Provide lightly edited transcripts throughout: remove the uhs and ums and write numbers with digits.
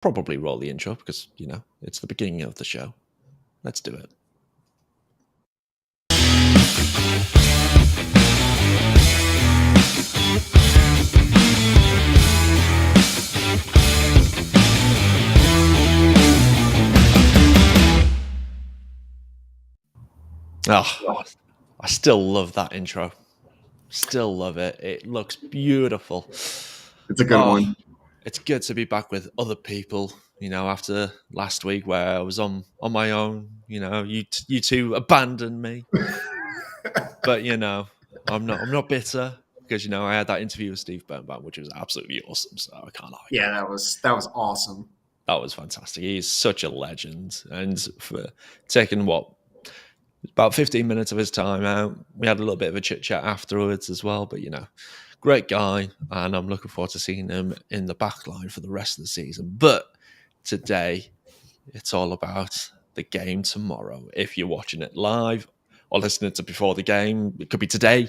probably roll the intro because, it's the beginning of the show. Let's do it. Oh, I still love that intro. Still love it. It looks beautiful. It's a good one. It's good to be back with other people, after last week where I was on my own. You two abandoned me. But, I'm not bitter because, I had that interview with Steve Birnbaum, which was absolutely awesome. So I can't argue. Yeah, that was awesome. That was fantastic. He's such a legend. And for taking about 15 minutes of his time out. We had a little bit of a chit chat afterwards as well, but great guy, and I'm looking forward to seeing him in the back line for the rest of the season. But today, it's all about the game tomorrow. If you're watching it live or listening to before the game, it could be today.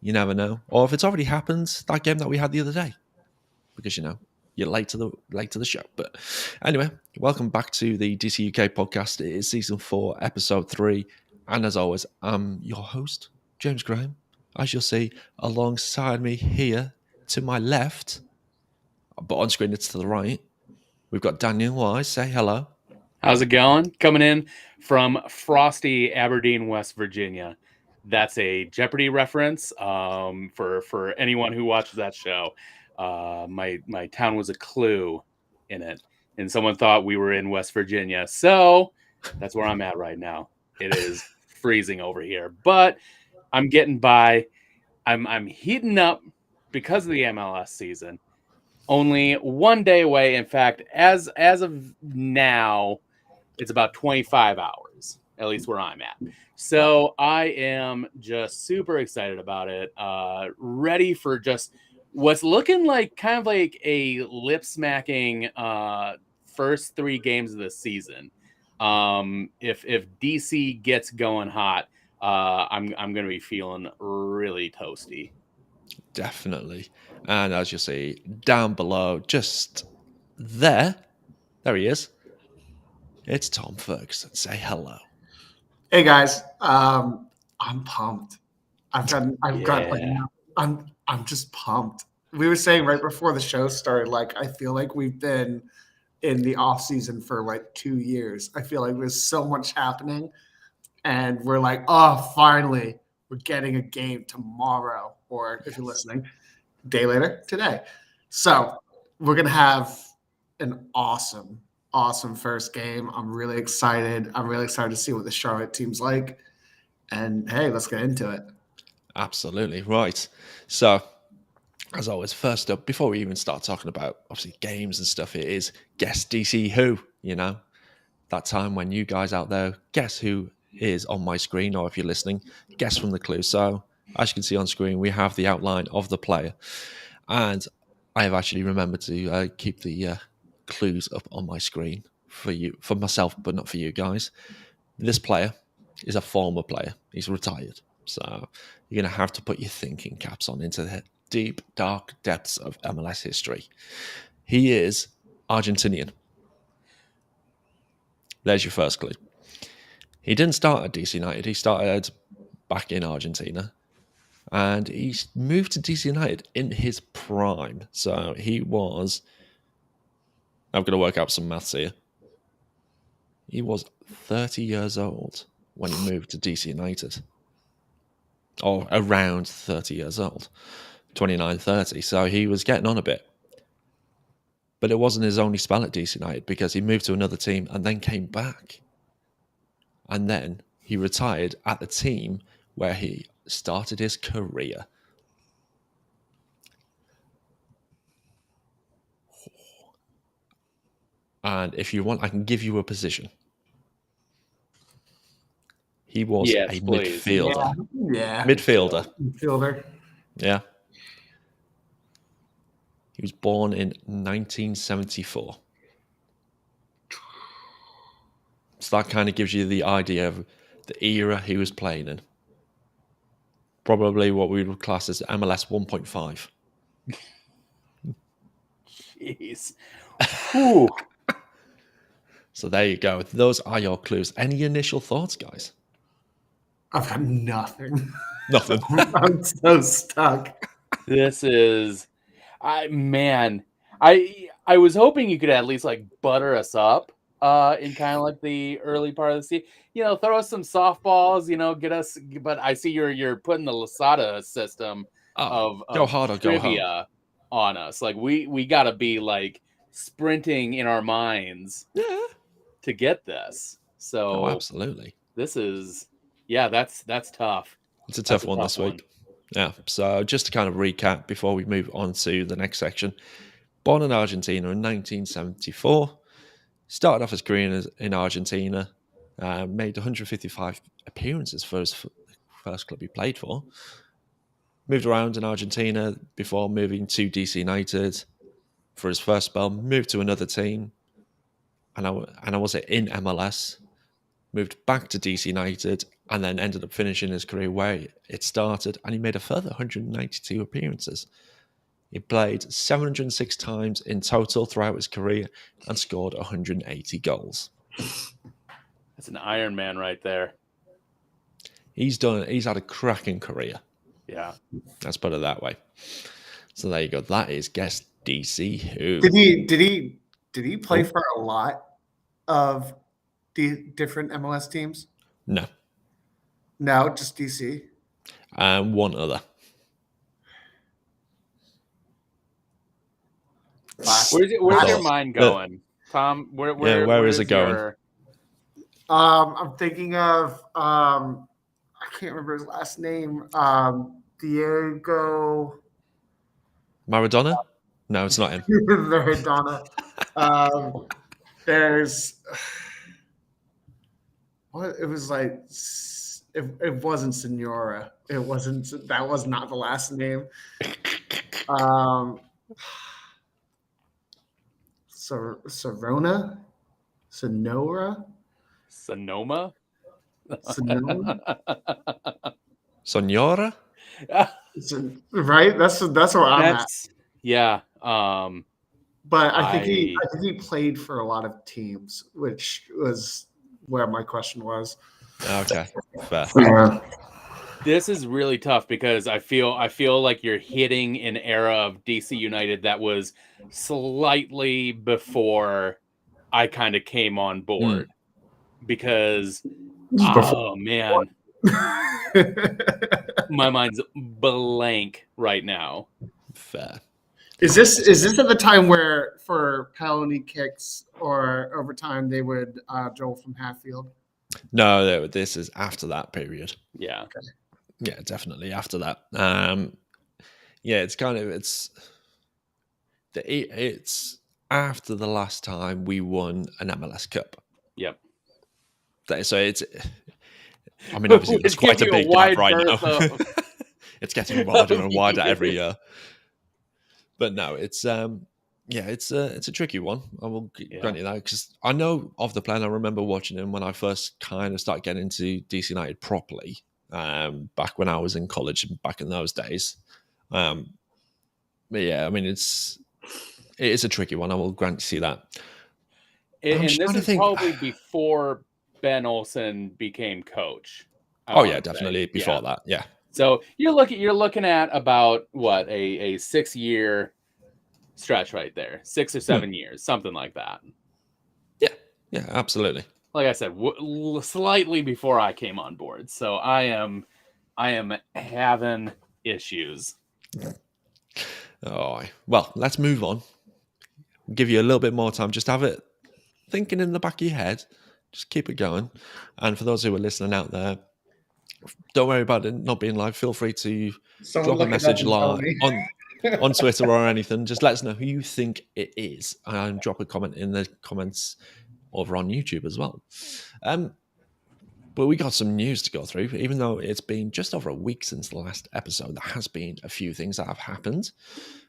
You never know. Or if it's already happened, that game that we had the other day, because you're late to the show. But anyway, welcome back to the DC UK podcast. It is season 4, episode 3. And as always, I'm your host, James Graham. As you'll see, alongside me here to my left, but on screen it's to the right, we've got Daniel Wise. Say hello. How's it going? Coming in from frosty Aberdeen, West Virginia. That's a Jeopardy reference for anyone who watches that show. My town was a clue in it, and someone thought we were in West Virginia. So that's where I'm at right now. It is freezing over here, but I'm getting by. I'm heating up because of the MLS season. Only one day away. In fact, as of now, it's about 25 hours, at least where I'm at. So I am just super excited about it. Ready for just what's looking like kind of like a lip smacking first 3 games of the season. If DC gets going hot, I'm going to be feeling really toasty. Definitely. And as you see down below, just there he is. It's Tom Ferguson. Say hello. Hey guys, I'm pumped. I'm just pumped. We were saying right before the show started, I feel like we've been in the off season for 2 years. I feel like there's so much happening, and we're like, oh, finally, we're getting a game tomorrow, or if you're listening, a day later, today. So we're gonna have an awesome first game. I'm really excited. I'm really excited to see what the Charlotte team's like. And hey, let's get into it. Absolutely. Right. So, as always, first up, before we even start talking about, obviously, games and stuff, it is Guess DC Who, that time when you guys out there guess who is on my screen, or if you're listening, guess from the clue. So, as you can see on screen, we have the outline of the player. And I have actually remembered to keep the clues up on my screen for myself, but not for you guys. This player is a former player. He's retired. So you're going to have to put your thinking caps on into the deep, dark depths of MLS history. He is Argentinian. There's your first clue. He didn't start at DC United. He started back in Argentina. And he moved to DC United in his prime. So he was... I'm going to work out some maths here. He was 30 years old when he moved to DC United. Or around 30 years old. 29, 30. So he was getting on a bit. But it wasn't his only spell at DC United, because he moved to another team and then came back. And then he retired at the team where he started his career. And if you want, I can give you a position. He was a midfielder. Yeah. Midfielder. Yeah. He was born in 1974. So that kind of gives you the idea of the era he was playing in. Probably what we would class as MLS 1.5. Jeez. Whew. So there you go. Those are your clues. Any initial thoughts, guys? I've got nothing. Nothing. I'm so stuck. This is, I was hoping you could at least like butter us up in kind of like the early part of the season. Throw us some softballs. Get us. But I see you're putting the Lasada system of go hard or go home. trivia on us. Like we gotta be like sprinting in our minds to get this. So absolutely. This is that's tough. It's a tough one this week. Yeah. So just to kind of recap before we move on to the next section. Born in Argentina in 1974. Started off his career in Argentina. Made 155 appearances for his first club he played for. Moved around in Argentina before moving to DC United for his first spell. Moved to another team. And I was in MLS. Moved back to DC United and then ended up finishing his career where it started. And he made a further 192 appearances. He played 706 times in total throughout his career and scored 180 goals. That's an Iron Man right there. He's had a cracking career. Yeah. Let's put it that way. So there you go. That is Guess DC Who. Did he play for a lot of different MLS teams? No. No, just DC. One other. Where's your mind going, Tom? Where is it going? I'm thinking of I can't remember his last name. Diego Maradona? No, it's not him. Maradona. There's what it was like. It wasn't Senora. It wasn't. That was not the last name. Sonora? Sonoma? Sonora? Right? That's where I'm at. Yeah. But I think he played for a lot of teams, which was where my question was. Okay. Fair. Yeah. This is really tough because I feel like you're hitting an era of DC United that was slightly before I kind of came on board. Because man, my mind's blank right now. Fair. Is this at the time where for penalty kicks or overtime they would drill from half field? No, this is after that period. Yeah. Okay. Yeah, definitely after that. It's after the last time we won an MLS Cup. Yep. So it's. I mean, obviously, it's quite a big gap right now. It's getting wider and wider every year. But no, it's it's a tricky one. I will grant you that because I know of the player. And I remember watching him when I first kind of started getting into DC United properly. Back when I was in college, back in those days. But yeah, I mean, it is a tricky one. I will grant you that. And this is probably before Ben Olsen became coach. Definitely before that. Yeah. So you're looking at about what a 6-year stretch right there, 6 or 7 years, something like that. Yeah, absolutely. Like I said, slightly before I came on board, so I am having issues. Oh well, let's move on. Give you a little bit more time. Just have it thinking in the back of your head. Just keep it going. And for those who are listening out there, don't worry about it not being live. Feel free to drop a message live on Twitter or anything. Just let us know who you think it is, and drop a comment in the comments over on YouTube as well. But we got some news to go through. Even though it's been just over a week since the last episode, there has been a few things that have happened.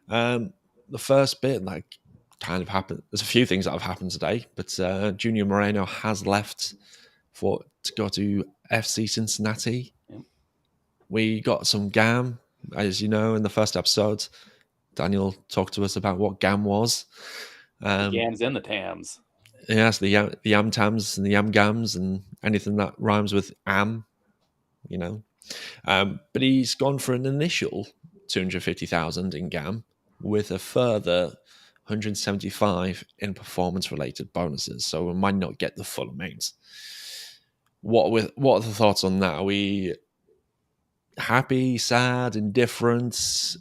The first bit, kind of happened. There's a few things that have happened today, but Junior Moreno has left to go to FC Cincinnati. Yep. We got some GAM, as you know, in the first episode. Daniel talked to us about what GAM was. The Yams and the Tams. Yes, the Yam Tams and the Yam Gams and anything that rhymes with am, you know. But he's gone for an initial 250,000 in GAM with a further 175 in performance-related bonuses. So we might not get the full amount. What are the thoughts on that? Are we happy, sad, indifferent?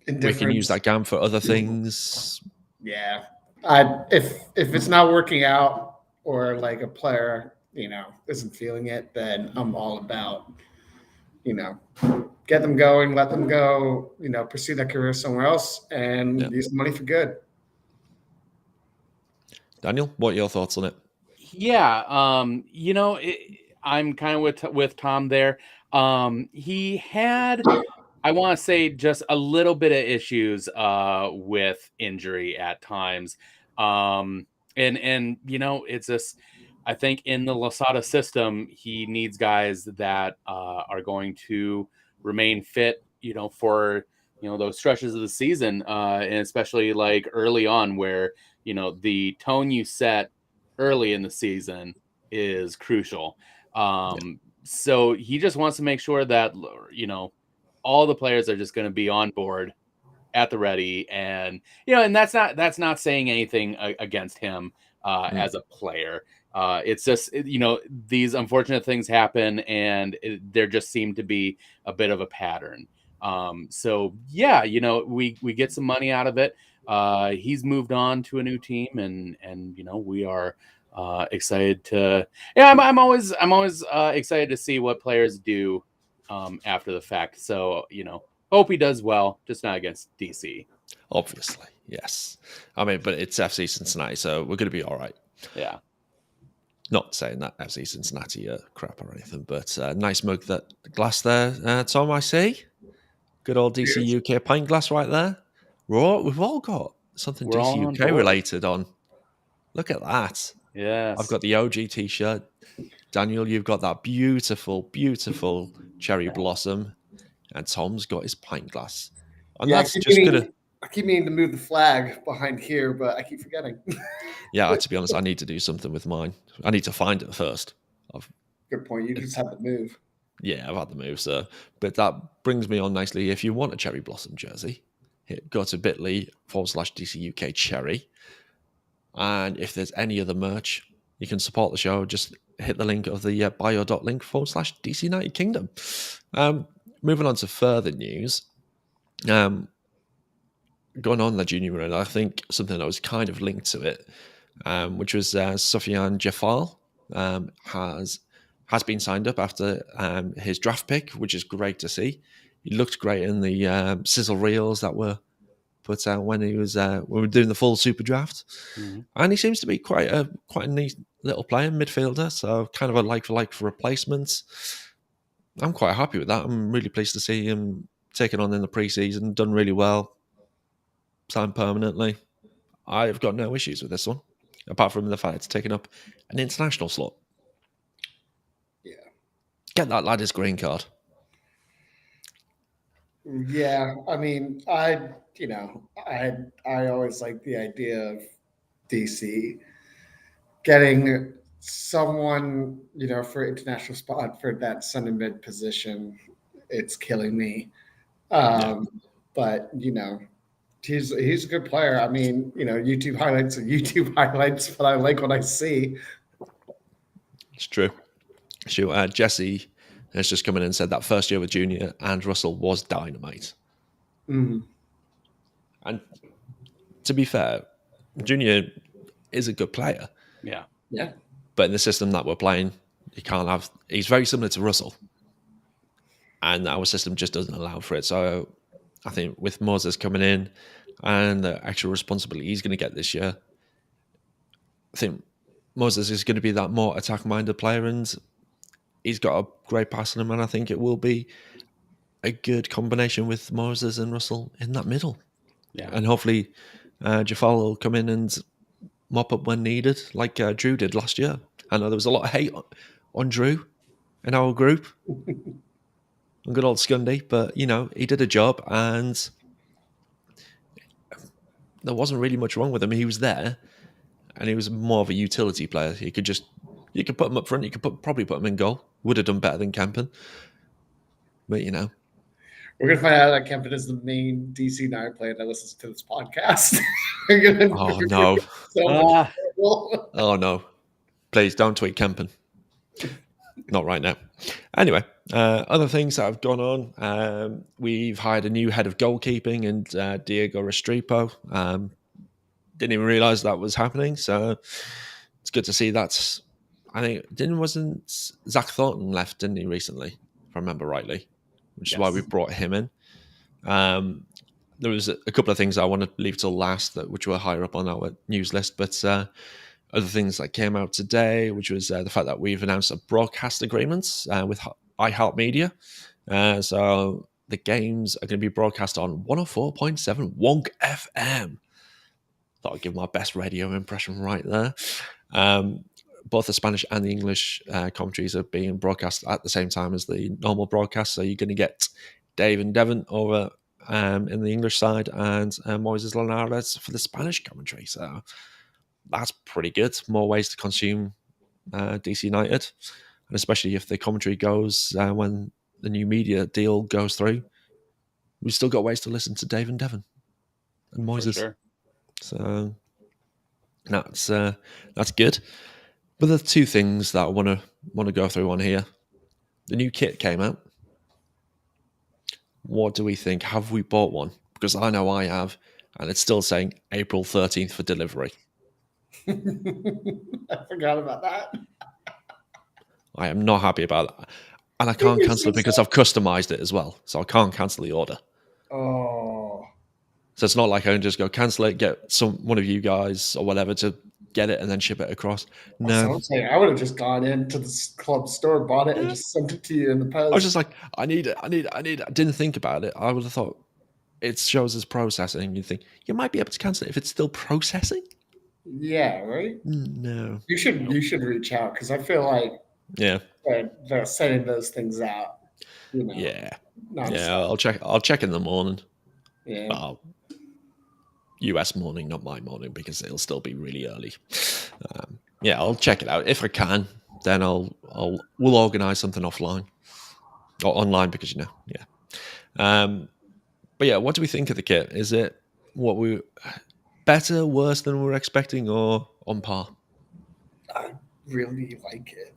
We can use that GAM for other things. Yeah. If it's not working out or like a player, isn't feeling it, then I'm all about, get them going, let them go, pursue their career somewhere else and use the money for good. Daniel, what are your thoughts on it? Yeah, I'm kind of with Tom there. He had, I want to say, just a little bit of issues with injury at times. And it's just, I think in the Losada system, he needs guys that are going to remain fit, for those stretches of the season, and especially like early on, where the tone you set early in the season is crucial. So he just wants to make sure that all the players are just going to be on board at the ready, and and that's not saying anything against him as a player. It's just these unfortunate things happen, and there just seemed to be a bit of a pattern. So yeah, we get some money out of it. He's moved on to a new team, and we are excited to. Yeah, I'm always excited to see what players do after the fact. So hope he does well, just not against DC. Obviously, yes. I mean, but it's FC Cincinnati, so we're going to be all right. Yeah. Not saying that FC Cincinnati are crap or anything, but nice mug that glass there, Tom. I see. Good old DC UK pint glass right there. We've all got something We're all DC on UK board. related on. Look at that. Yes. I've got the OG t-shirt. Daniel, you've got that beautiful, beautiful cherry blossom, and Tom's got his pint glass. And that's just gonna. I keep meaning to move the flag behind here, but I keep forgetting. Yeah, to be honest, I need to do something with mine. I need to find it first. Good point. You just have to move. Yeah, I've had the move, sir. But that brings me on nicely. If you want a cherry blossom jersey, go to bit.ly/DC UK cherry. And if there's any other merch, you can support the show. Just hit the link of the bio.link/DC United Kingdom. Moving on to further news. Going on the junior run, I think something that was kind of linked to it, which was Sufyan Jafal has been signed up after his draft pick, which is great to see. He looked great in the sizzle reels that were put out when we were doing the full super draft, and he seems to be quite a neat little player, midfielder. So kind of a like for replacement. I'm quite happy with that. I'm really pleased to see him taken on in the preseason, done really well, signed permanently. I've got no issues with this one, apart from the fact it's taken up an international slot. Yeah. Get that lad his green card. Yeah, I mean, I always like the idea of DC getting someone, for international spot for that center mid position. It's killing me. But he's a good player. I mean, YouTube highlights are YouTube highlights, but I like what I see. It's true. Sure. Jesse has just come in and said that first year with Junior and Russell was dynamite. Mm-hmm. And to be fair, Junior is a good player. Yeah. Yeah. But in the system that we're playing, he's very similar to Russell. And our system just doesn't allow for it. So I think with Moses coming in and the actual responsibility he's going to get this year, I think Moses is going to be that more attack-minded player, and he's got a great pass in him, and I think it will be a good combination with Moses and Russell in that middle. Yeah. And hopefully Jafal will come in and mop up when needed, like Drew did last year. I know there was a lot of hate on Drew in our group. And good old Scundy, but, he did a job, and there wasn't really much wrong with him. He was there, and he was more of a utility player. You could put him up front. You could probably put him in goal. Would have done better than Kempen. But we're gonna find out that Kempen is the main DC9 player that listens to this podcast. Oh no! So Oh no! Please don't tweet Kempen. Not right now. Anyway, other things that have gone on. We've hired a new head of goalkeeping and Diego Restrepo. Didn't even realize that was happening. So it's good to see that. I think wasn't Zach Thornton left, didn't he, recently, if I remember rightly, which is why we brought him in. There was a couple of things I wanted to leave till last, which were higher up on our news list, but other things that came out today, which was the fact that we've announced a broadcast agreements with iHeartMedia. So the games are going to be broadcast on 104.7 Wonk FM. Thought I'd give my best radio impression right there. Both the Spanish and the English commentaries are being broadcast at the same time as the normal broadcast. So you're going to get Dave and Devon over in the English side and Moises Linares for the Spanish commentary. So that's pretty good. More ways to consume DC United. And especially if the commentary goes when the new media deal goes through, we've still got ways to listen to Dave and Devon and Moises. Sure. So that's good. But there's two things that I want to go through on here. The new kit came out. What do we think? Have we bought one? Because I know I have, and it's still saying April 13th for delivery. I forgot about that. I am not happy about that. And I can't cancel it because I've customized it as well. So I can't cancel the order. Oh. So it's not like I can just go cancel it, get one of you guys or whatever to get it and then ship it across. No. I would have just gone into the club store, bought it, and just sent it to you in the post. I was just like, I need it. I didn't think about it. I would have thought it shows as processing. You think you might be able to cancel it if it's still processing. Yeah, right? No. You should reach out because I feel like they're sending those things out. Yeah. I'll check in the morning. Yeah. US morning, not my morning, because it'll still be really early. I'll check it out if I can. Then we'll organize something offline or online because But yeah, what do we think of the kit? Is it what we better, worse than we were expecting, or on par? I really like it.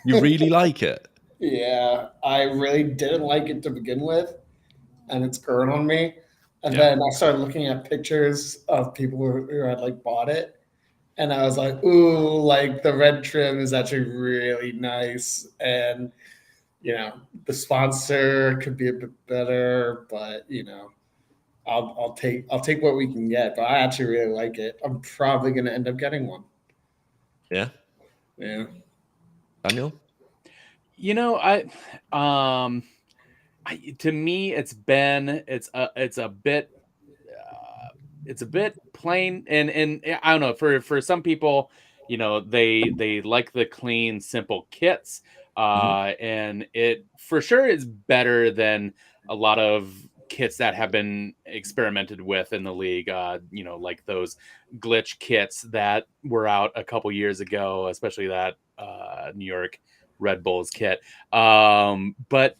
You really like it? Yeah, I really didn't like it to begin with, and it's grown on me. And then I started looking at pictures of people who had bought it, and I was like, "Ooh, the red trim is actually really nice." And the sponsor could be a bit better, but I'll take what we can get. But I actually really like it. I'm probably going to end up getting one. Yeah. Yeah. Daniel? To me, it's a bit plain, and I don't know, for some people, they like the clean, simple kits, and it for sure is better than a lot of kits that have been experimented with in the league, like those glitch kits that were out a couple years ago, especially that New York Red Bulls kit. But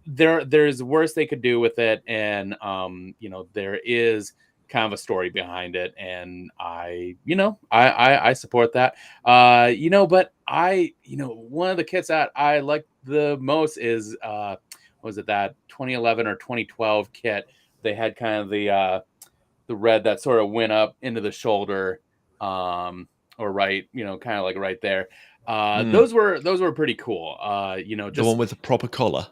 there's worse they could do with it, and there is kind of a story behind it, and I support that. But one of the kits that I like the most is was it that 2011 or 2012 kit? They had kind of the red that sort of went up into the shoulder, or right, kind of like right there. Those were pretty cool. Just the one with the proper collar.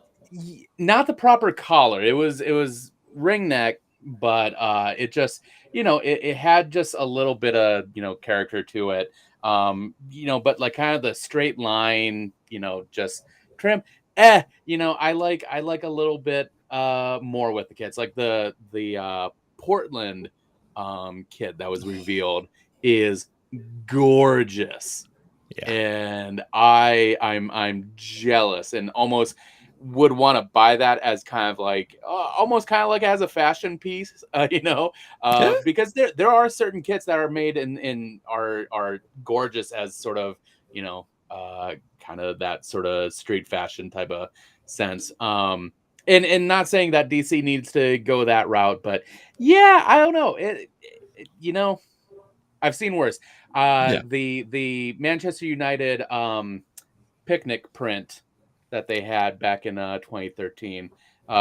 Not the proper collar. It was ring neck, but it just it had just a little bit of character to it. But kind of the straight line, just trim. I like a little bit more with the kits. Like the Portland kit that was revealed is gorgeous. Yeah. And I'm jealous and almost would want to buy that as kind of like almost kind of like as a fashion piece, because there are certain kits that are made and are gorgeous as sort of, kind of that sort of street fashion type of sense. And not saying that DC needs to go that route, but yeah, I don't know. I've seen worse. The Manchester United picnic print that they had back in 2013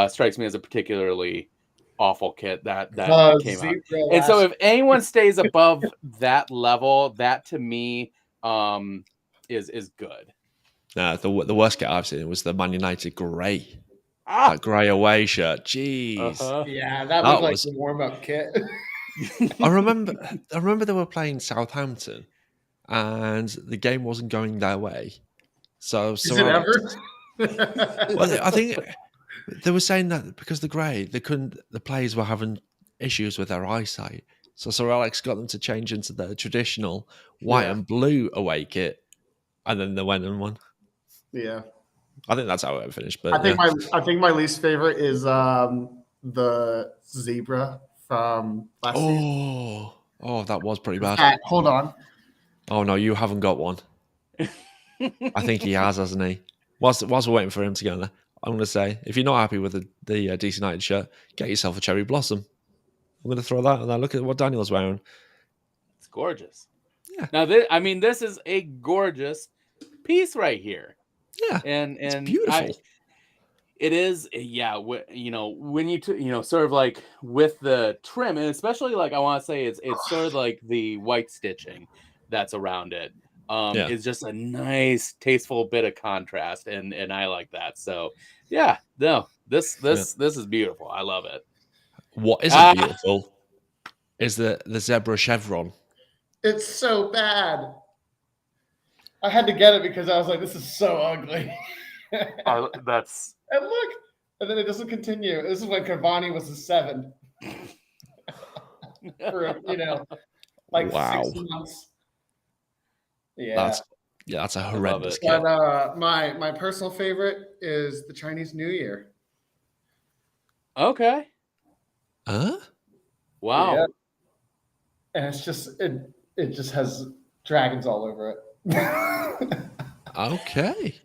strikes me as a particularly awful kit that came out. And so if anyone stays above that level, that to me is good. The worst kit I've seen was the Man United grey. That grey away shirt. Jeez. Yeah, that was like the warm-up kit. I remember they were playing Southampton and the game wasn't going their way. So Is it ever? Well, I think they were saying that because the grey, the players were having issues with their eyesight. So Sir Alex got them to change into the traditional white and blue away kit, and then they went and won. Yeah, I think that's how it finished. But I think my least favorite is the zebra from last season. Oh, that was pretty bad. Hold on. Oh no, you haven't got one. I think he has, hasn't he? Whilst we're waiting for him to get there, I'm going to say, if you're not happy with the DC United shirt, get yourself a cherry blossom. I'm going to throw that, and then look at what Daniel's wearing. It's gorgeous. Yeah. Now, this is a gorgeous piece right here. Yeah. And it's beautiful. It is, yeah. When you sort of like with the trim, and especially like I want to say it's sort of like the white stitching that's around it. Is just a nice, tasteful bit of contrast, and I like that. So, yeah, no, this is beautiful. I love it. What isn't beautiful is the zebra chevron. It's so bad. I had to get it because I was like, this is so ugly. And look, and then it doesn't continue. This is when Cavani was a 7. For 6 months. Yeah, that's a horrendous kit. But my personal favorite is the Chinese New Year. Okay. Huh? Wow. Yeah. And it's just it just has dragons all over it. Okay.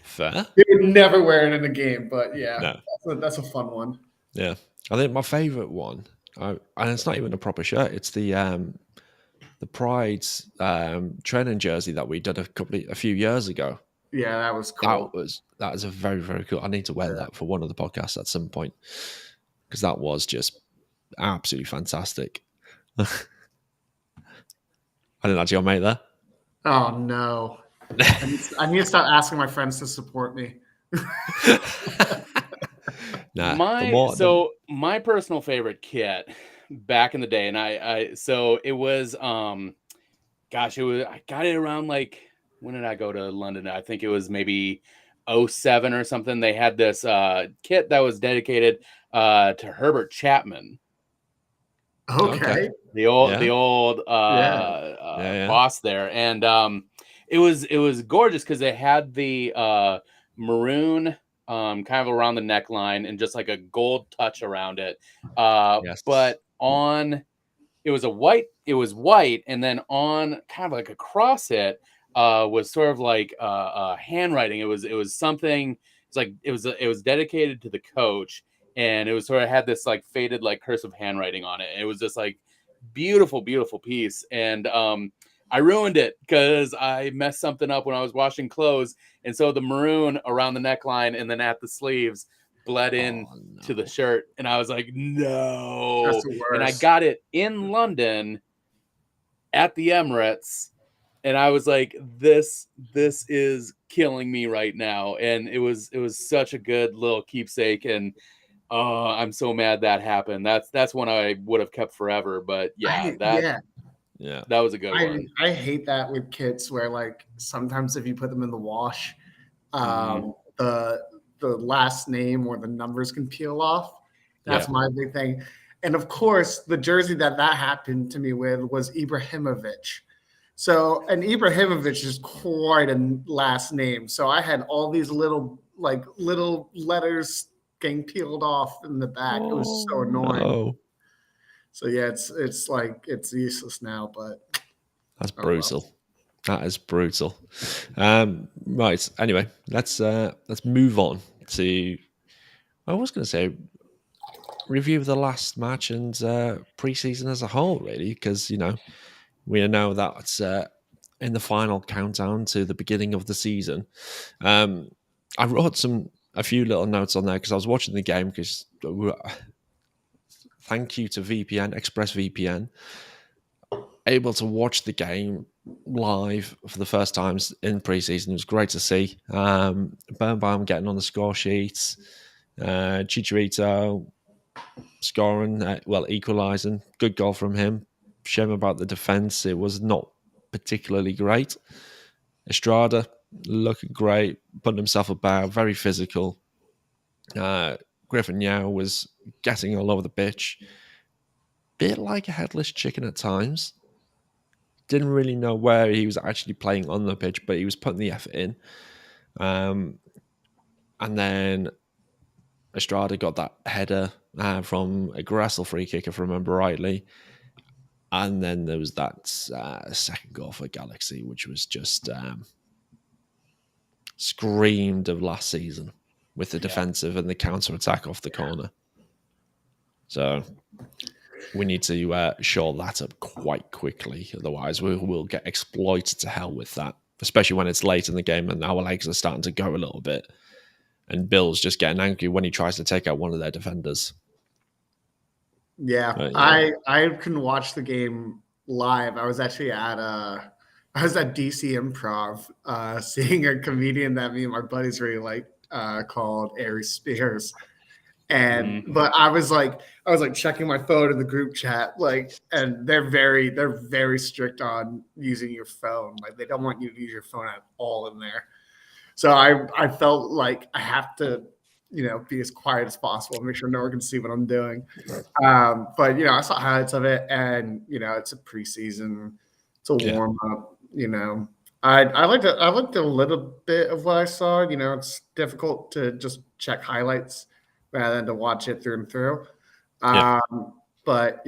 Fair. You would never wear it in a game, but yeah, no. that's a fun one. Yeah, I think my favorite one, and it's not even a proper shirt. It's the Pride's training jersey that we did a few years ago. Yeah, that was cool. That was a very, very cool. I need to wear that for one of the podcasts at some point because that was just absolutely fantastic. I didn't actually mate there. Oh no. I need to start asking my friends to support me. My personal favorite kit back in the day, and I got it around like, when did I go to London? I think it was maybe 2007 or something. They had this kit that was dedicated to Herbert Chapman. Okay. The old boss there, and it was gorgeous because it had the maroon kind of around the neckline and just like a gold touch around it. But it was white, and then on kind of like across it was sort of like handwriting. It was something. It's like it was dedicated to the coach, and it was sort of had this like faded like cursive handwriting on it. It was just like beautiful, beautiful piece, and I ruined it because I messed something up when I was washing clothes, and so the maroon around the neckline and then at the sleeves bled in to the shirt, and I was like, no. That's the worst. And I got it in London at the Emirates, and I was like, this is killing me right now. And it was such a good little keepsake, and I'm so mad that happened. That's one I would have kept forever, but that was a good one. I hate that with kits where like sometimes if you put them in the wash, the last name or the numbers can peel off. That's my big thing. And of course, the jersey that happened to me with was Ibrahimovic. So, and Ibrahimovic is quite a last name. So I had all these little like little letters getting peeled off in the back. It was so annoying. No. So yeah, it's like it's useless now, but That's oh, well. brutal. That is brutal. Right. Anyway, let's move on to. I was going to say review of the last match and preseason as a whole, really, because we know that's in the final countdown to the beginning of the season. I wrote a few little notes on there because I was watching the game. Because thank you to VPN, ExpressVPN, able to watch the game live for the first times in preseason. It was great to see. Birnbaum getting on the score sheets, Chicharito scoring, equalising. Good goal from him. Shame about the defence. It was not particularly great. Estrada looking great, putting himself about, very physical. Griffin Yao was getting all over the pitch. Bit like a headless chicken at times. Didn't really know where he was actually playing on the pitch, but he was putting the effort in. And then Estrada got that header from a Gressel free kick, if I remember rightly. And then there was that second goal for Galaxy, which was just screamed of last season with the defensive and the counter-attack off the corner. So we need to shore that up quite quickly. Otherwise, we'll get exploited to hell with that, especially when it's late in the game and our legs are starting to go a little bit. And Bill's just getting angry when he tries to take out one of their defenders. Yeah, But, yeah. I can watch the game live. I was actually at DC Improv, seeing a comedian that me and my buddies really like, called Aries Spears. And but I was like checking my phone in the group chat, and they're very strict on using your phone. Like, they don't want you to use your phone at all in there. So I felt like I have to, be as quiet as possible, make sure no one can see what I'm doing. But I saw highlights of it, and it's a preseason, it's a warm up. I liked a little bit of what I saw. It's difficult to just check highlights rather than to watch it through and through. But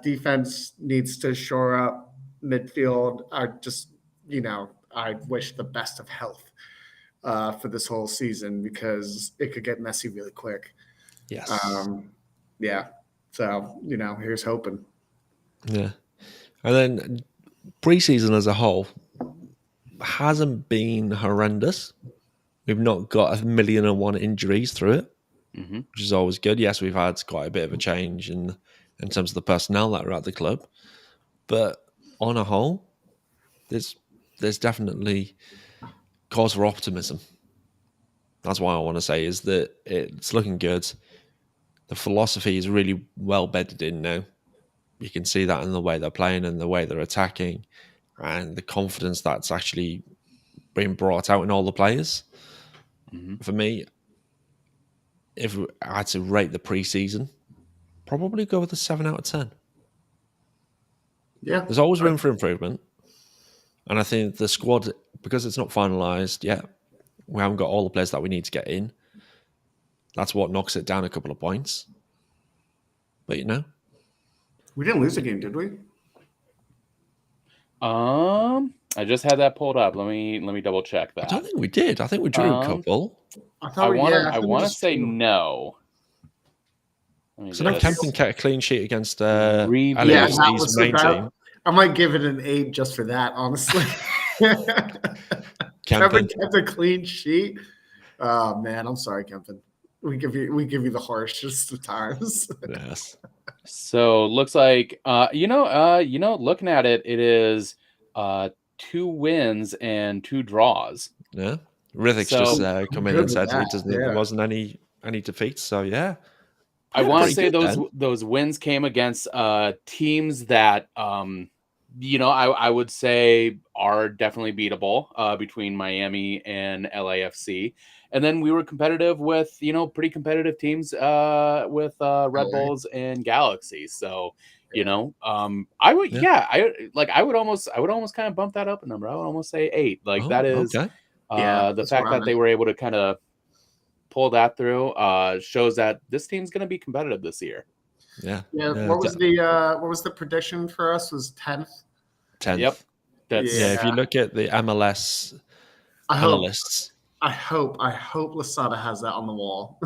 defense needs to shore up. Midfield, I wish the best of health for this whole season, because it could get messy really quick. Yes. So, here's hoping. Yeah. And then preseason as a whole hasn't been horrendous. We've not got 1,000,001 injuries through it, which is always good. Yes, we've had quite a bit of a change in terms of the personnel that are at the club. But on a whole, there's definitely cause for optimism. That's why I want to say is that it's looking good. The philosophy is really well bedded in now. You can see that in the way they're playing and the way they're attacking, and the confidence that's actually being brought out in all the players. For me, if I had to rate the preseason, probably go with a 7 out of 10. Yeah. There's always room for improvement. And I think the squad, because it's not finalised yet, we haven't got all the players that we need to get in. That's what knocks it down a couple of points. But we didn't lose a game, did we? I just had that pulled up. Let me double check that. I don't think we did. I think we drew a couple. I want to say no. So now Kempton kept a clean sheet against LAFC's main team. I might give it an 8 just for that, honestly. Kempton kept a clean sheet. Oh man, I'm sorry, Kempton. We give you the harshest of times. Yes. So looks like looking at it, it is 2 wins and 2 draws. Yeah. Riddick's just come in and said there wasn't any defeats. So yeah. I want to say those wins came against teams that I would say are definitely beatable, between Miami and LAFC. And then we were competitive with, pretty competitive teams with Red Bulls and Galaxy. So, I would, I would almost kind of bump that up a number. I would almost say 8. That is, Yeah, The that's fact that why. they were able to kind of pull that through shows that this team's going to be competitive this year. Yeah. Yeah, Yeah. what was the prediction for us? Was 10th? 10th. Yep. That's Yeah. If you look at the MLS I hope analysts, I hope Lasada has that on the wall.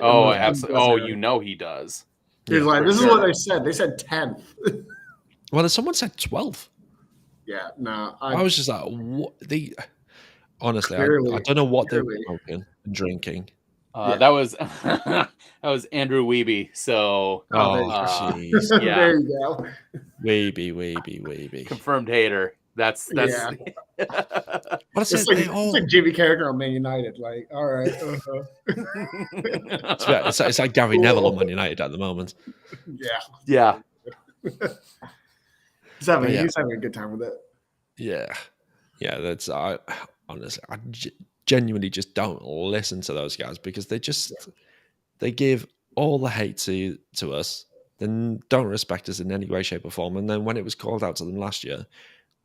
Oh, And absolutely. Oh, you know he does. He's yeah. like, for this is sure. what they said. They said 10th. Well, someone said 12th. Yeah, no. I was just like, what? Honestly, I Clearly, don't know what they were clearly. smoking and drinking. Yeah. That was that was Andrew Weeby. So Oh, there you Oh, go. jeez. yeah, There you go. Weeby. confirmed hater. That's Yeah. But I said It's like, they it's all. like Jimmy Carragher on Man United. Like, all right. It's like Gary Neville on Man United at the moment. Yeah. yeah. He's having, But yeah. he's having a good time with it. Yeah. That's honestly, I genuinely just don't listen to those guys because they give all the hate to us, then don't respect us in any way, shape, or form. And then when it was called out to them last year,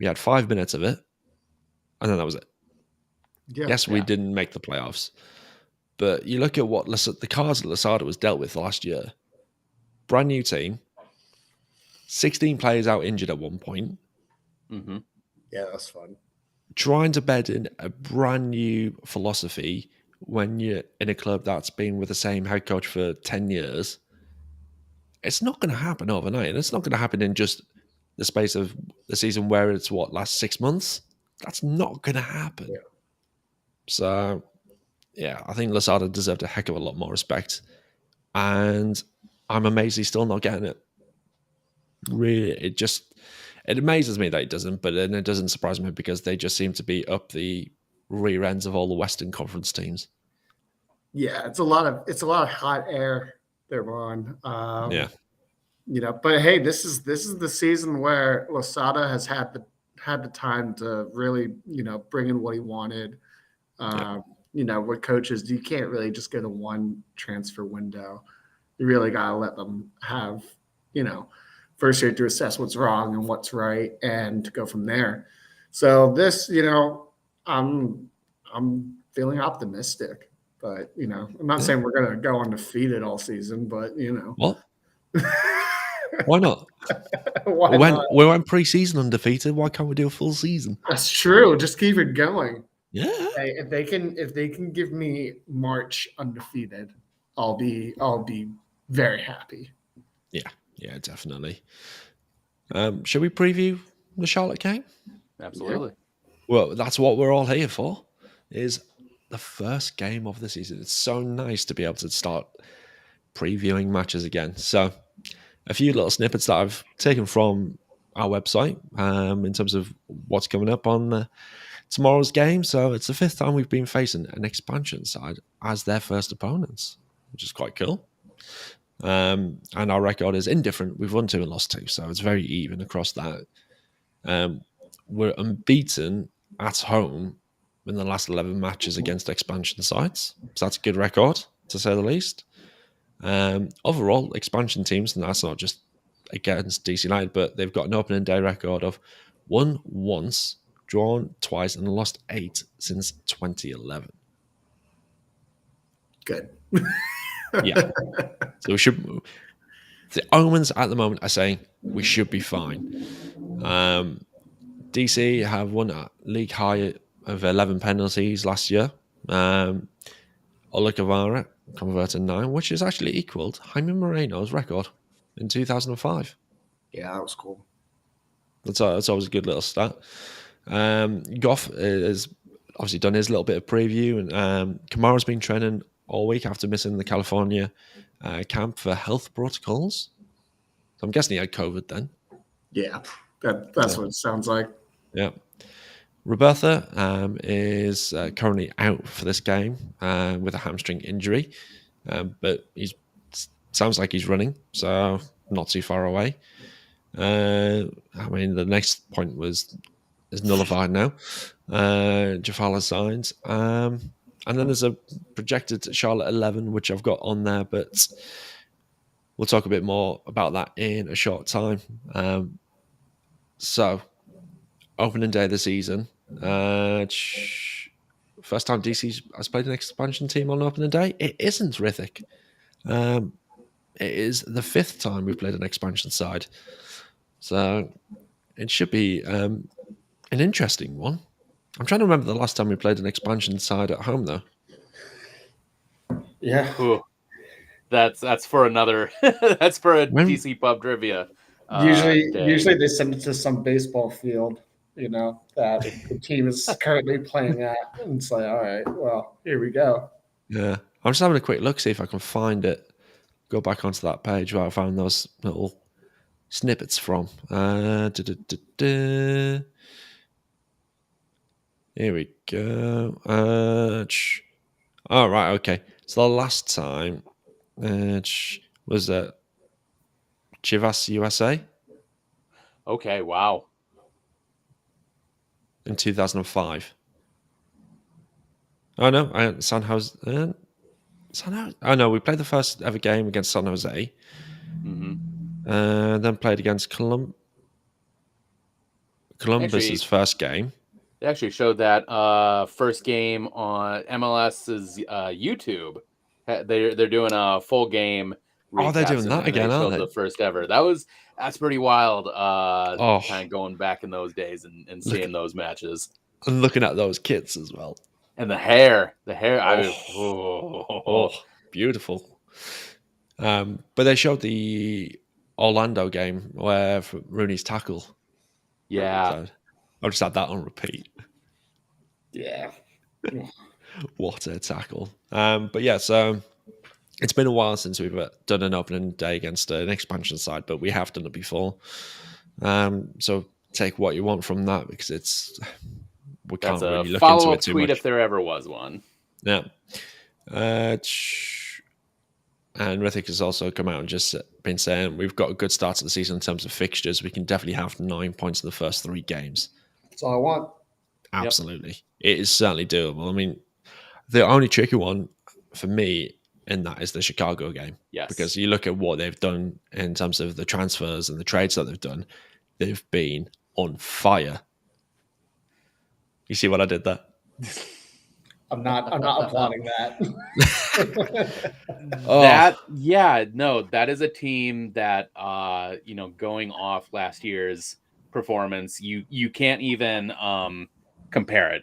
we had 5 minutes of it, and then that was it. Yeah. Yes, we didn't make the playoffs, but you look at what the cards that Lasada was dealt with last year. Brand new team, 16 players out injured at one point. Mm-hmm. Yeah, that's fun. Trying to bed in a brand new philosophy when you're in a club that's been with the same head coach for 10 years, it's not going to happen overnight. And it's not going to happen in just the space of the season where it's last 6 months. That's not going to happen. Yeah. So, yeah, I think Lasada deserved a heck of a lot more respect. And I'm amazed he's still not getting it. Really, it amazes me that he doesn't, but then it doesn't surprise me because they just seem to be up the rear ends of all the Western Conference teams. Yeah, it's a lot of hot air they're on. Yeah. But hey, this is the season where Losada has had the time to really, bring in what he wanted. With coaches, you can't really just go to one transfer window. You really got to let them have, first year to assess what's wrong and what's right and to go from there. So this, I'm feeling optimistic, but I'm not saying we're going to go undefeated all season, but What? Why not? Why not? We went pre-season undefeated. Why can't we do a full season? That's true. Just keep it going. Yeah. Hey, if they can give me March undefeated, I'll be very happy. Yeah, definitely. Shall we preview the Charlotte game? Absolutely. Well, that's what we're all here for. Is the first game of the season. It's so nice to be able to start previewing matches again. So, a few little snippets that I've taken from our website in terms of what's coming up on tomorrow's game. So, it's the 5th time we've been facing an expansion side as their first opponents, which is quite cool. And our record is indifferent. We've won 2 and lost 2, so it's very even across that. We're unbeaten at home in the last 11 matches against expansion sides, so that's a good record to say the least. Overall, expansion teams, and that's not just against DC United, but they've got an opening day record of won once, drawn twice, and lost 8 since 2011. Good. Yeah. So we should. The omens at the moment are saying we should be fine. DC have won a league high of 11 penalties last year. Olicavara converted 9, which is actually equaled Jaime Moreno's record in 2005. Yeah, that was cool. That's always a good little stat. Goff has obviously done his little bit of preview, and Kamara's been training all week after missing the California camp for health protocols. So I'm guessing he had COVID then. Yeah, that's what it sounds like. Yeah. Roberta is currently out for this game with a hamstring injury, but sounds like he's running, so not too far away. The next point is nullified now. Jafala signs. And then there's a projected Charlotte 11, which I've got on there, but we'll talk a bit more about that in a short time. So, opening day of the season. first time DC has played an expansion team on opening day? It isn't, Rithik. It is the 5th time we've played an expansion side. So it should be an interesting one. I'm trying to remember the last time we played an expansion side at home, though. Yeah. Ooh, that's for another. That's for a When- DC pub trivia. Usually day. they send it to some baseball field, that the team is currently playing at. And it's like, all right, well, here we go. Yeah. I'm just having a quick look, see if I can find it. Go back onto that page where I found those little snippets from. Here we go. All right, okay. So the last time was at Chivas, USA Okay, wow. in 2005. Oh, no, San Jose. Oh, no, we played the first ever game against San Jose. Then played against Columbus's Actually- first game. They actually showed that first game on MLS's YouTube. They're doing a full game. Oh, they're doing recaps, that and again, showed aren't they? The first ever. That's pretty wild. Oh. Kind of going back in those days and seeing those matches And looking at those kits as well. and the hair. Oh, beautiful. But they showed the Orlando game where Rooney's tackle. Yeah. So I'll just add that on repeat. Yeah. What a tackle. But yeah, so it's been a while since we've done an opening day against an expansion side, but we have done it before. So take what you want from that, because we can't That's a really look into follow-up it too tweet much. if there ever was one. Yeah. And Rithik has also come out and just been saying we've got a good start to the season in terms of fixtures. We can definitely have 9 points in the first 3 games. That's all I want. Absolutely. It is certainly doable. I mean, the only tricky one for me in that is the Chicago game. Yes. Because you look at what they've done in terms of the transfers and the trades that they've done, they've been on fire. You see what I did there? I'm not applauding that. That is a team that going off last year's performance, you can't even compare it.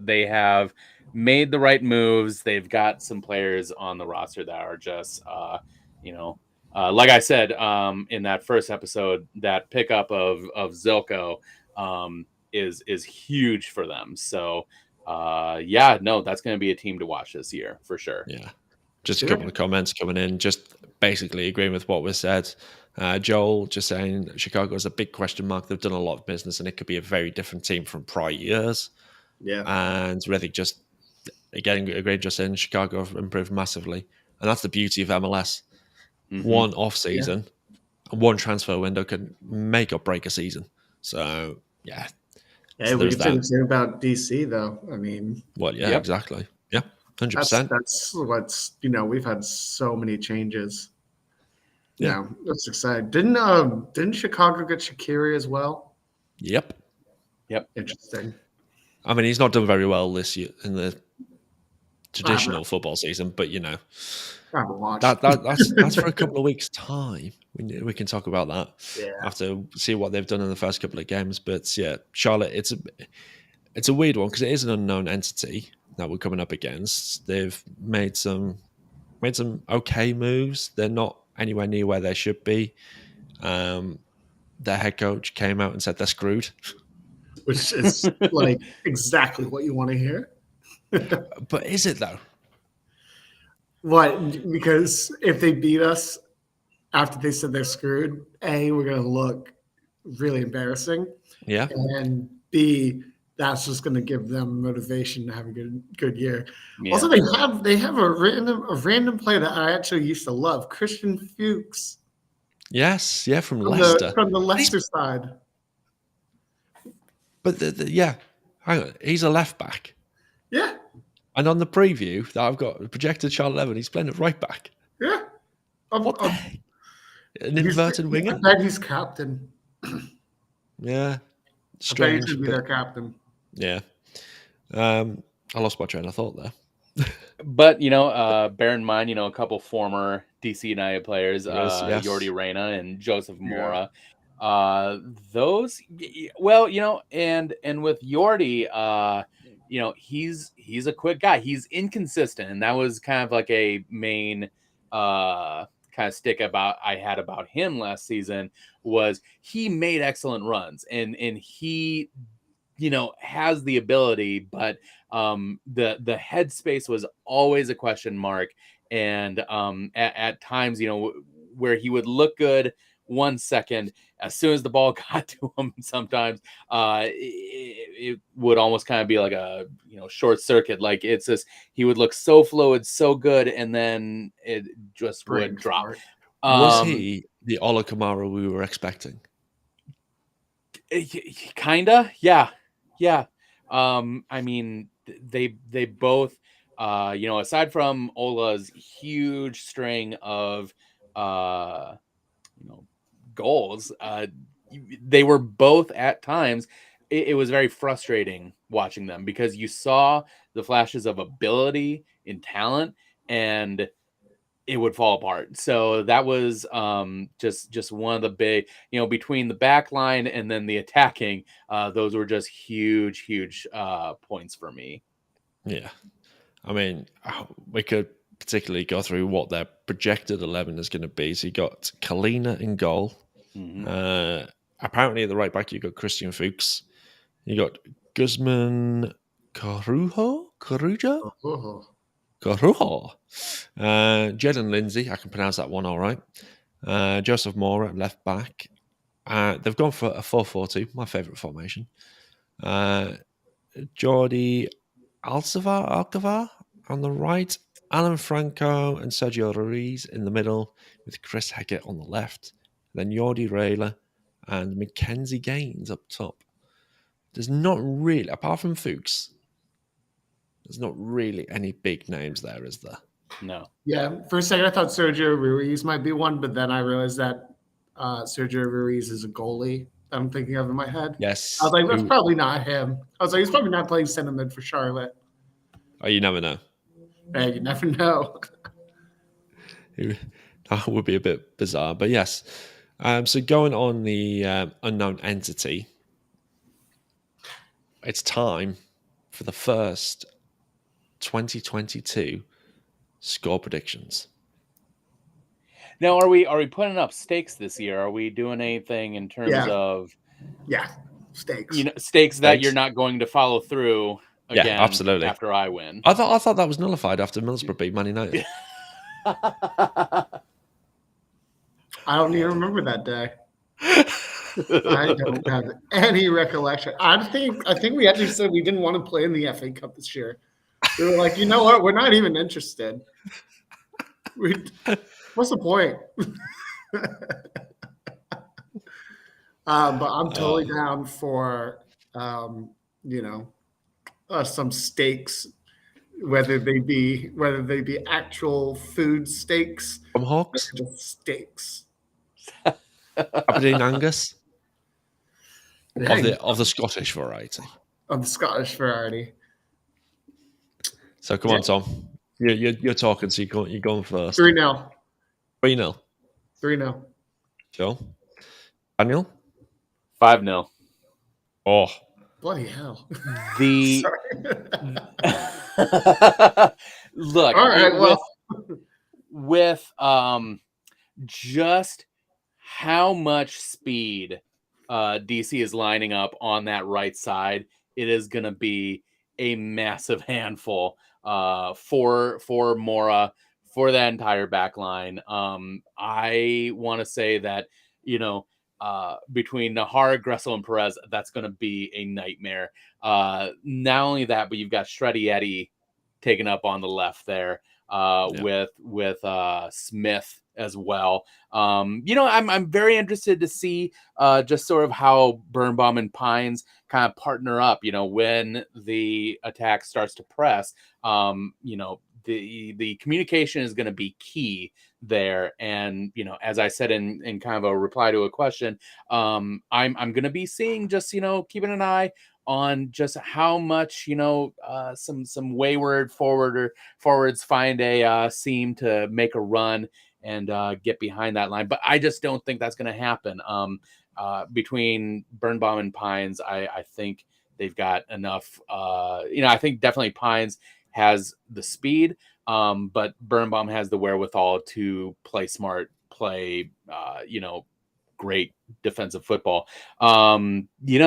They have made the right moves. They've got some players on the roster that are just like I said in that first episode, that pickup of Zilko is huge for them. So that's going to be a team to watch this year for sure. Yeah. Just a couple of comments coming in, just basically agreeing with what was said. Joel just saying Chicago is a big question mark. They've done a lot of business and it could be a very different team from prior years. Yeah. And Rithik just, again, agreed, just saying Chicago have improved massively. And that's the beauty of MLS. Mm-hmm. One off-season, one transfer window can make or break a season. So, yeah. Yeah, we can say the same about DC, though. I mean, exactly. Yeah, 100%. That's what's we've had so many changes. Yeah, that's exciting. Didn't Chicago get Shaqiri as well? Yep. Interesting. I mean, he's not done very well this year in the traditional football season, but I haven't watched. That's for a couple of weeks' time. We can talk about that. Yeah. After see what they've done in the first couple of games. But yeah, Charlotte, it's a weird one because it is an unknown entity that we're coming up against. They've made some okay moves. They're not anywhere near where they should be. Their head coach came out and said they're screwed, which is like exactly what you want to hear. But is it though? What? Because if they beat us after they said they're screwed, A, we're going to look really embarrassing. Yeah. And B, that's just going to give them motivation to have a good year. Yeah. Also, they have a random player that I actually used to love, Christian Fuchs. Yes, yeah, from Leicester. From the Leicester side. But hang on, he's a left back. Yeah. And on the preview that I've got projected Charlotte 11, he's playing at right back. Yeah. What the heck? An inverted winger? I bet he's captain. Yeah. Strange. I bet he should be their captain. Yeah. I lost my train of thought there. But bear in mind, a couple former DC United players, Yes. Yordi Reyna and Joseph Yeah. Mora. Those, well, and with Yordi, he's a quick guy. He's inconsistent, and that was kind of like a main kind of stick I had about him last season. Was he made excellent runs, and he has the ability, but the headspace was always a question mark. And at times, where he would look good 1 second, as soon as the ball got to him, sometimes it would almost kind of be like a short circuit. Like it's just he would look so fluid, so good, and then it just would drop. Was he the Ola Kamara we were expecting? Kinda, yeah. I mean, they both, aside from Ola's huge string of, goals, they were both at times. It was very frustrating watching them because you saw the flashes of ability and talent, and it would fall apart. So that was just one of the big, between the back line and then the attacking, those were just huge points for me. Yeah. I mean, we could particularly go through what their projected 11 is going to be. So you got Kalina in goal. Mm-hmm. Apparently at the right back, you got Christian Fuchs. You got Guzman Corujo? Jed and Lindsay, I can pronounce that one all right. Joseph Mora at left back. They've gone for a 4-4-2, my favourite formation. Jordi Alcavar on the right. Alan Franco and Sergio Ruiz in the middle, with Chris Hackett on the left. Then Jordi Rayla and Mackenzie Gaines up top. There's not really, apart from Fuchs, there's not really any big names there, is there? No. Yeah, for a second I thought Sergio Ruiz might be one, but then I realized that Sergio Ruiz is a goalie I'm thinking of in my head. Yes. I was like, that's probably not him. I was like, he's probably not playing center mid for Charlotte. Oh, you never know. Hey, you never know. That would be a bit bizarre, but yes. So going on the unknown entity, it's time for the first 2022 score predictions. Now, are we putting up stakes this year? Are we doing anything in terms of stakes? Stakes that you're not going to follow through again? Yeah, absolutely. After I win, I thought that was nullified after Middlesbrough beat Man United. I don't even remember that day. I don't have any recollection. I think we actually said we didn't want to play in the FA Cup this year. We were like, you know what? We're not even interested. What's the point? But I'm totally down for some stakes, whether they be actual food stakes from Hawks, just steaks. Aberdeen Angus of the Scottish variety. Of the Scottish variety. So come on, Tom. You're talking, so you're going first. 3-0. 3-0. 3-0. Sure. Daniel? 5-0. Oh. Bloody hell. Look, all right, with just how much speed DC is lining up on that right side, it is going to be a massive handful for Mora, for that entire back line. I want to say that, between Nahara, Gressel, and Perez, that's going to be a nightmare. Not only that, but you've got Shreddy Eddie taken up on the left there with Smith as well. I'm very interested to see just sort of how Birnbaum and Pines kind of partner up, when the attack starts to press. The communication is going to be key there. And, as I said in kind of a reply to a question, I'm going to be seeing just, keeping an eye on just how much, some wayward forwards find a seam to make a run and get behind that line. But I just don't think that's going to happen. Between Birnbaum and Pines, I think they've got enough. I think definitely Pines has the speed, but Birnbaum has the wherewithal to play smart, play, great defensive football. I think, with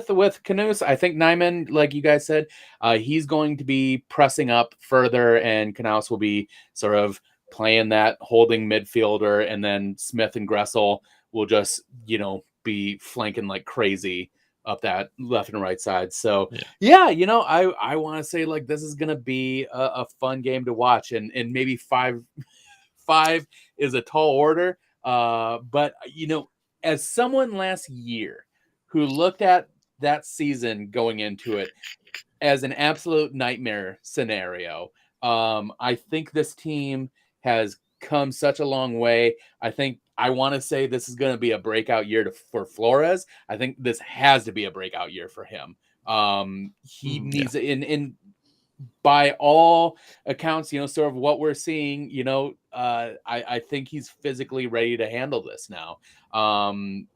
Knuth, I think Nyman, like you guys said, he's going to be pressing up further, and Knaus will be sort of playing that holding midfielder, and then Smith and Gressel will just, be flanking like crazy up that left and right side. So I want to say, like, this is going to be a fun game to watch, and maybe five is a tall order. But as someone last year who looked at that season going into it as an absolute nightmare scenario, I think this team has come such a long way. I want to say this is going to be a breakout year for Flores. I think this has to be a breakout year for him. He needs in by all accounts, sort of what we're seeing, I think he's physically ready to handle this now. And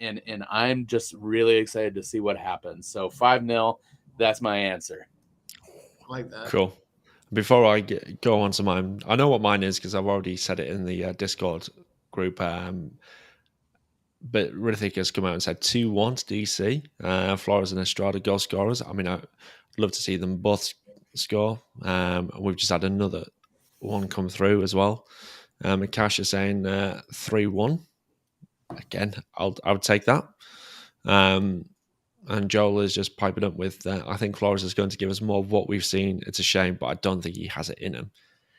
I'm just really excited to see what happens. So 5-0, that's my answer. I like that. Cool. Before I go on to mine, I know what mine is because I've already said it in the Discord group. But Rithik has come out and said 2-1 to DC. Flores and Estrada goal scorers. I mean, I'd love to see them both score. We've just had another one come through as well. Akash is saying 3-1. Again, I would take that. And Joel is just piping up with, I think Flores is going to give us more of what we've seen. It's a shame, but I don't think he has it in him.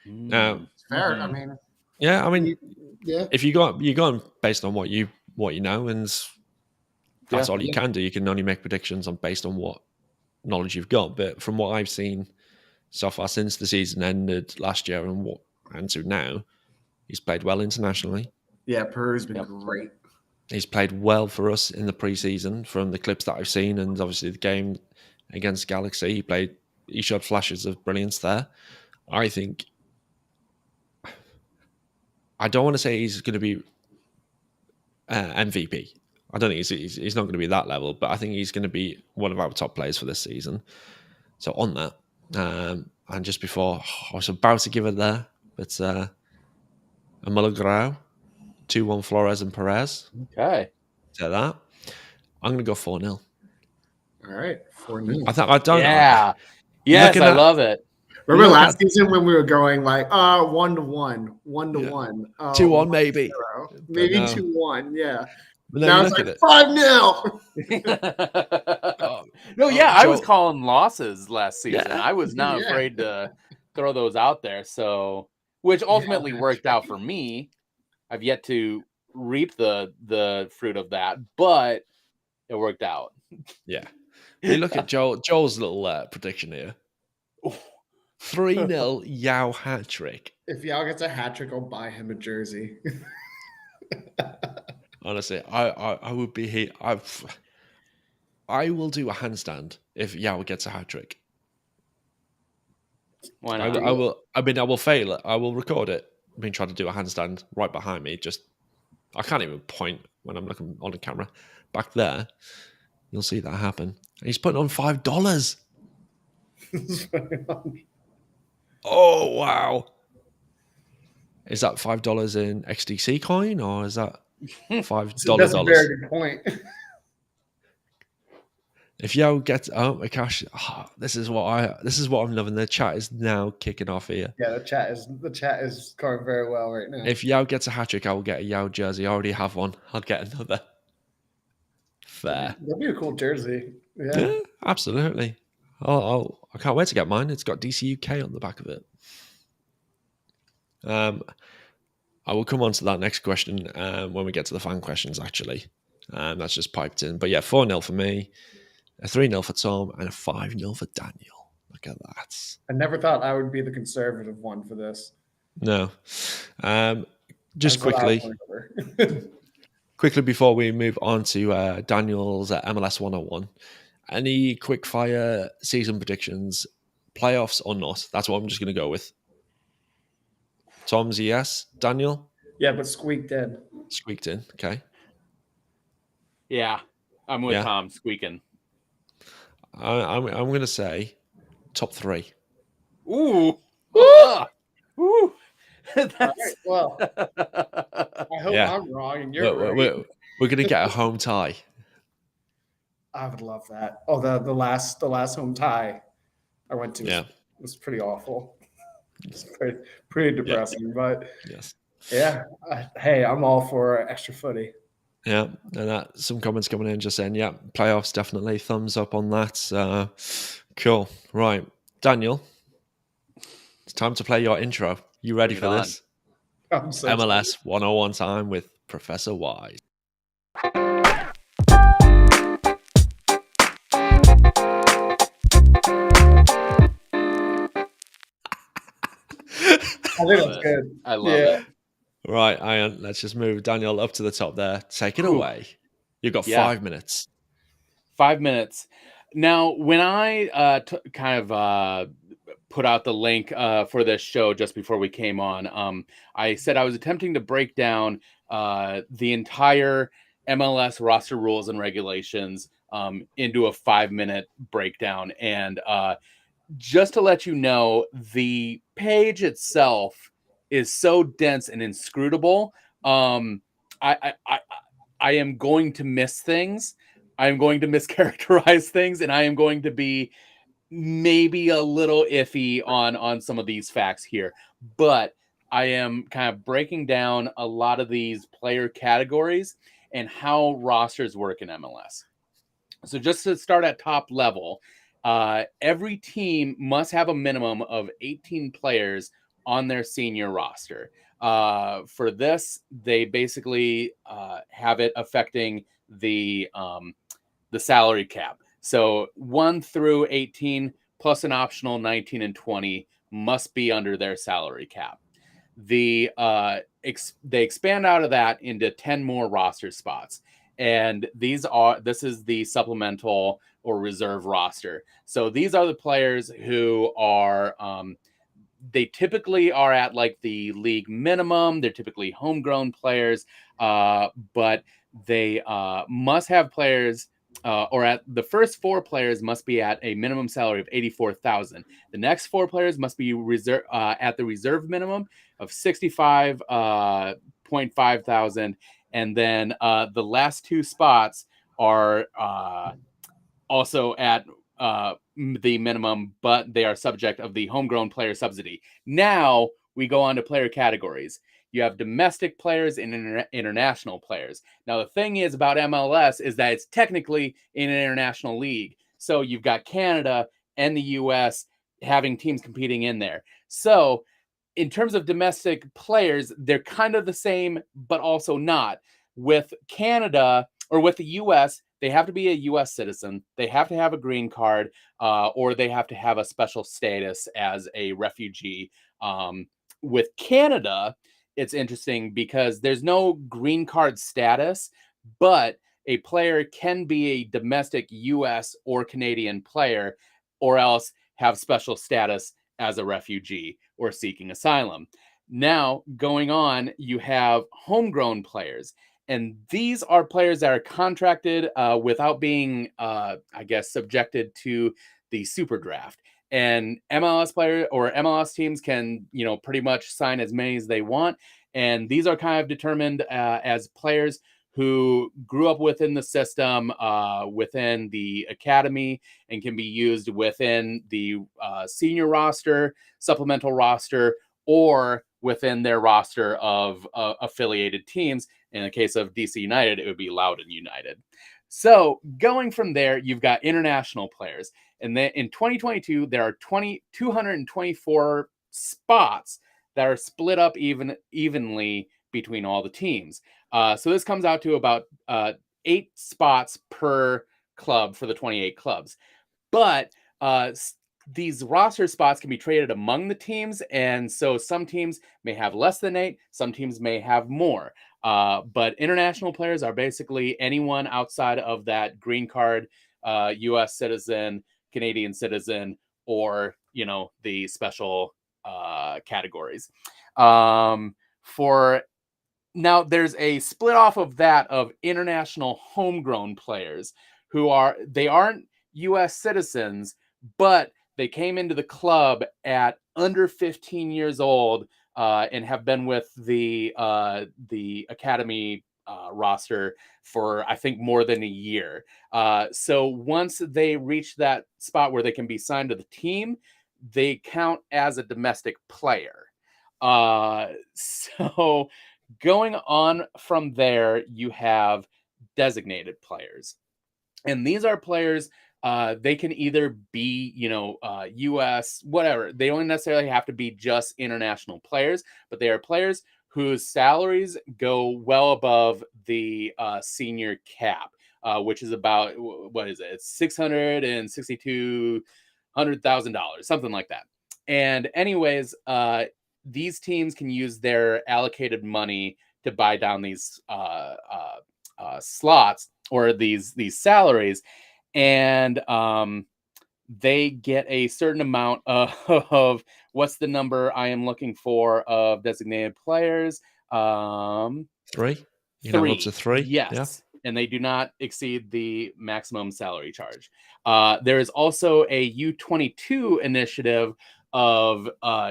Now, fair. I mean, yeah. If you're going based on what you know, and that's all you can do. You can only make predictions based on what knowledge you've got. But from what I've seen so far since the season ended last year and to now, he's played well internationally. Yeah, Peru's been great. He's played well for us in the preseason from the clips that I've seen, and obviously the game against Galaxy. He showed flashes of brilliance there. I think, I don't want to say he's going to be MVP. I don't think he's not going to be that level, but I think he's going to be one of our top players for this season. So on that, and just before, I was about to give it there, but a Malagrau, 2-1 Flores and Perez. Okay. To that, I'm going to go 4-0. All right, 4-0. I don't. Yeah. Yes, I love it. Remember last season when we were going like 1-1, 1-1, 2-1 maybe, maybe 2-1, yeah. Now it's like 5-0. No, I was calling losses last season. Yeah. I was not afraid to throw those out there. So, which ultimately worked out for me. I've yet to reap the fruit of that, but it worked out. Yeah. You look at Joel's little prediction here. 3-0 Yao hat trick. If Yao gets a hat trick, I'll buy him a jersey. Honestly, I would be here. I will do a handstand if Yao gets a hat trick. Why not? I will fail it. I will record it. Trying to do a handstand right behind me. I can't even point when I'm looking on the camera. Back there, you'll see that happen. He's putting on $5. Oh wow! Is that $5 in XDC coin, or is that $5? That's a very good point. If Yao gets Akash, this is what I'm loving. The chat is now kicking off here. Yeah, the chat is going very well right now. If Yao gets a hat trick, I will get a Yao jersey. I already have one. I'll get another. Fair. That'd be a cool jersey. Yeah, absolutely. I can't wait to get mine. It's got DC UK on the back of it. I will come on to that next question when we get to the fan questions, actually. That's just piped in. But yeah, 4-0 for me, a 3-0 for Tom, and a 5-0 for Daniel. Look at that. I never thought I would be the conservative one for this. No. Just quickly before we move on to Daniel's MLS 101, Any quick fire season predictions, playoffs or not? That's what I'm just going to go with. Tom's a yes. Daniel? Yeah, but squeaked in. Squeaked in. Okay. Yeah, I'm with Yeah. Tom squeaking. I'm going to say top 3. Ooh. Woo! Ooh. All right, well, I hope Yeah. I'm wrong and you're right. We're going to get a home tie. I would love that. Oh, the last home tie I went to Yeah. was pretty awful. It's pretty depressing, but Yes. yeah. Hey, I'm all for extra footy. Yeah, and some comments coming in just saying, yeah, playoffs definitely. Thumbs up on that. Cool. Right, Daniel, it's time to play your intro. You ready for this? I'm so MLS 101 time with Professor Wise. I think that's good. I love it. Right, Ian, let's just move Daniel up to the top there. Take it away. You've got 5 minutes. 5 minutes. Now, when I put out the link for this show just before we came on, I said I was attempting to break down the entire MLS roster rules and regulations into a 5-minute breakdown. And just to let you know, the page itself is so dense and inscrutable. I am going to miss things. I am going to mischaracterize things, and I am going to be maybe a little iffy on some of these facts here. But I am kind of breaking down a lot of these player categories and how rosters work in MLS. So just to start at top level, every team must have a minimum of 18 players on their senior roster. For this, they basically have it affecting the salary cap. So 1 through 18 plus an optional 19 and 20 must be under their salary cap. They expand out of that into 10 more roster spots. And this is the supplemental or reserve roster. So these are the players who are they typically are at like the league minimum. They're typically homegrown players, but they must have players, or at the first 4 players must be at a minimum salary of $84,000. The next 4 players must be at the reserve minimum of $65.5 thousand, and then the last 2 spots are also at the minimum, but they are subject of the homegrown player subsidy. Now we go on to player categories. You have domestic players and international players. Now, the thing is about MLS is that it's technically in an international league. So you've got Canada and the US having teams competing in there. So in terms of domestic players, they're kind of the same, but also not. With Canada or with the US, they have to be a U.S. citizen. They have to have a green card, or they have to have a special status as a refugee. With Canada, it's interesting because there's no green card status, but a player can be a domestic U.S. or Canadian player, or else have special status as a refugee or seeking asylum. Now, going on, you have homegrown players. And these are players that are contracted without being, subjected to the super draft. And MLS player or MLS teams can, pretty much sign as many as they want. And these are kind of determined as players who grew up within the system, within the academy, and can be used within the senior roster, supplemental roster, or within their roster of affiliated teams. In the case of DC United, it would be Loudoun United. So going from there, you've got international players. And then in 2022, there are 224 spots that are split up evenly between all the teams. So this comes out to about 8 spots per club for the 28 clubs. But these roster spots can be traded among the teams. And so some teams may have less than 8, some teams may have more. But international players are basically anyone outside of that green card, U.S. citizen, Canadian citizen, or the special categories. For now, there's a split off of that of international homegrown players who aren't U.S. citizens, but they came into the club at under 15 years old and have been with the academy roster for, I think, more than a year. So once they reach that spot where they can be signed to the team, they count as a domestic player. So going on from there, you have designated players. And these are players, they can either be, U.S., whatever. They don't necessarily have to be just international players, but they are players whose salaries go well above the senior cap, which is about, what is it? It's $662,000, something like that. And anyways, these teams can use their allocated money to buy down these slots or these salaries, and they get a certain amount of what's the number I am looking for of designated players. 3. You can have up to 3. Yes. Yeah. And they do not exceed the maximum salary charge. There is also a U22 initiative of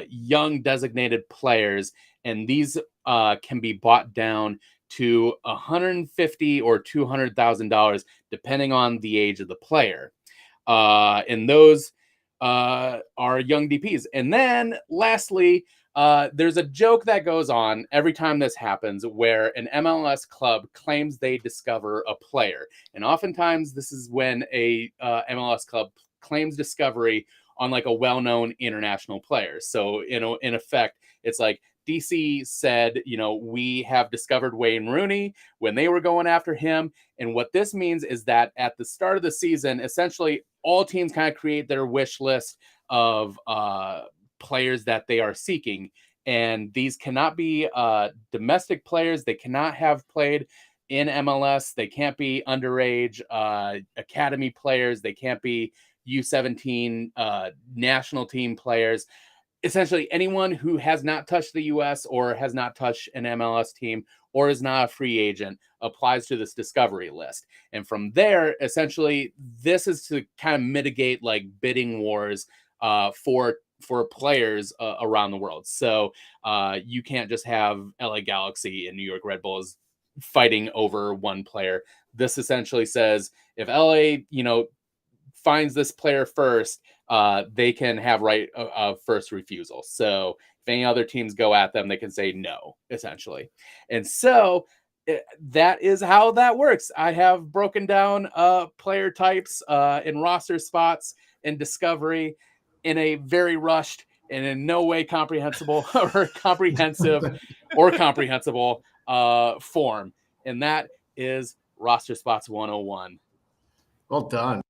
young designated players, and these can be bought down to $150,000 or $200,000, depending on the age of the player. And those are young DPs. And then lastly, there's a joke that goes on every time this happens where an MLS club claims they discover a player. And oftentimes this is when a MLS club claims discovery on like a well-known international player. So, in effect, it's like DC said, we have discovered Wayne Rooney when they were going after him. And what this means is that at the start of the season, essentially all teams kind of create their wish list of players that they are seeking. And these cannot be domestic players. They cannot have played in MLS. They can't be underage academy players. They can't be U17 national team players. Essentially, anyone who has not touched the U.S. or has not touched an MLS team or is not a free agent applies to this discovery list. And from there, essentially, this is to kind of mitigate like bidding wars for players around the world. So you can't just have LA Galaxy and New York Red Bulls fighting over one player. This essentially says if LA, finds this player first, they can have right of first refusal. So if any other teams go at them, they can say no, essentially. And so that is how that works. I have broken down player types and roster spots and discovery in a very rushed and in no way comprehensible or comprehensive or comprehensible form. And that is Roster Spots 101. Well done.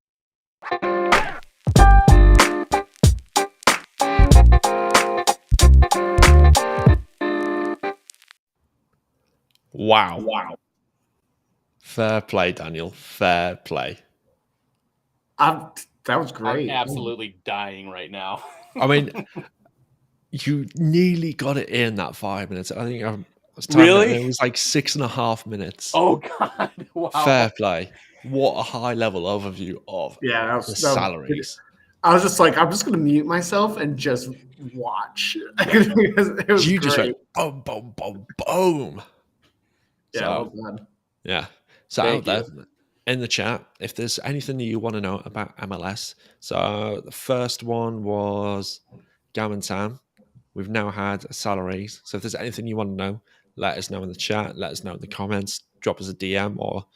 Wow. Fair play, Daniel. Fair play. That was great. I'm absolutely dying right now. I mean, you nearly got it in that 5 minutes. I think I was timing Really? it was like 6.5 minutes. Oh, God. Wow. Fair play. What a high level overview of the salaries. I was just like, I'm just going to mute myself and just watch. It was You great. just went boom, boom, boom, boom. Yeah, So, well done. Yeah. So Thank out there in the chat, if there's anything that you want to know about MLS. So the first one was Gammon Town. We've now had salaries. So if there's anything you want to know, let us know in the chat. Let us know in the comments. Drop us a DM or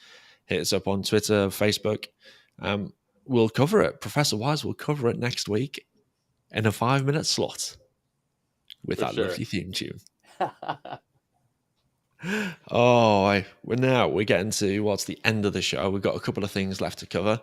hit us up on Twitter, Facebook. We'll cover it. Professor Wise will cover it next week in a 5-minute slot with that lovely theme tune. We're getting towards the end of the show. We've got a couple of things left to cover.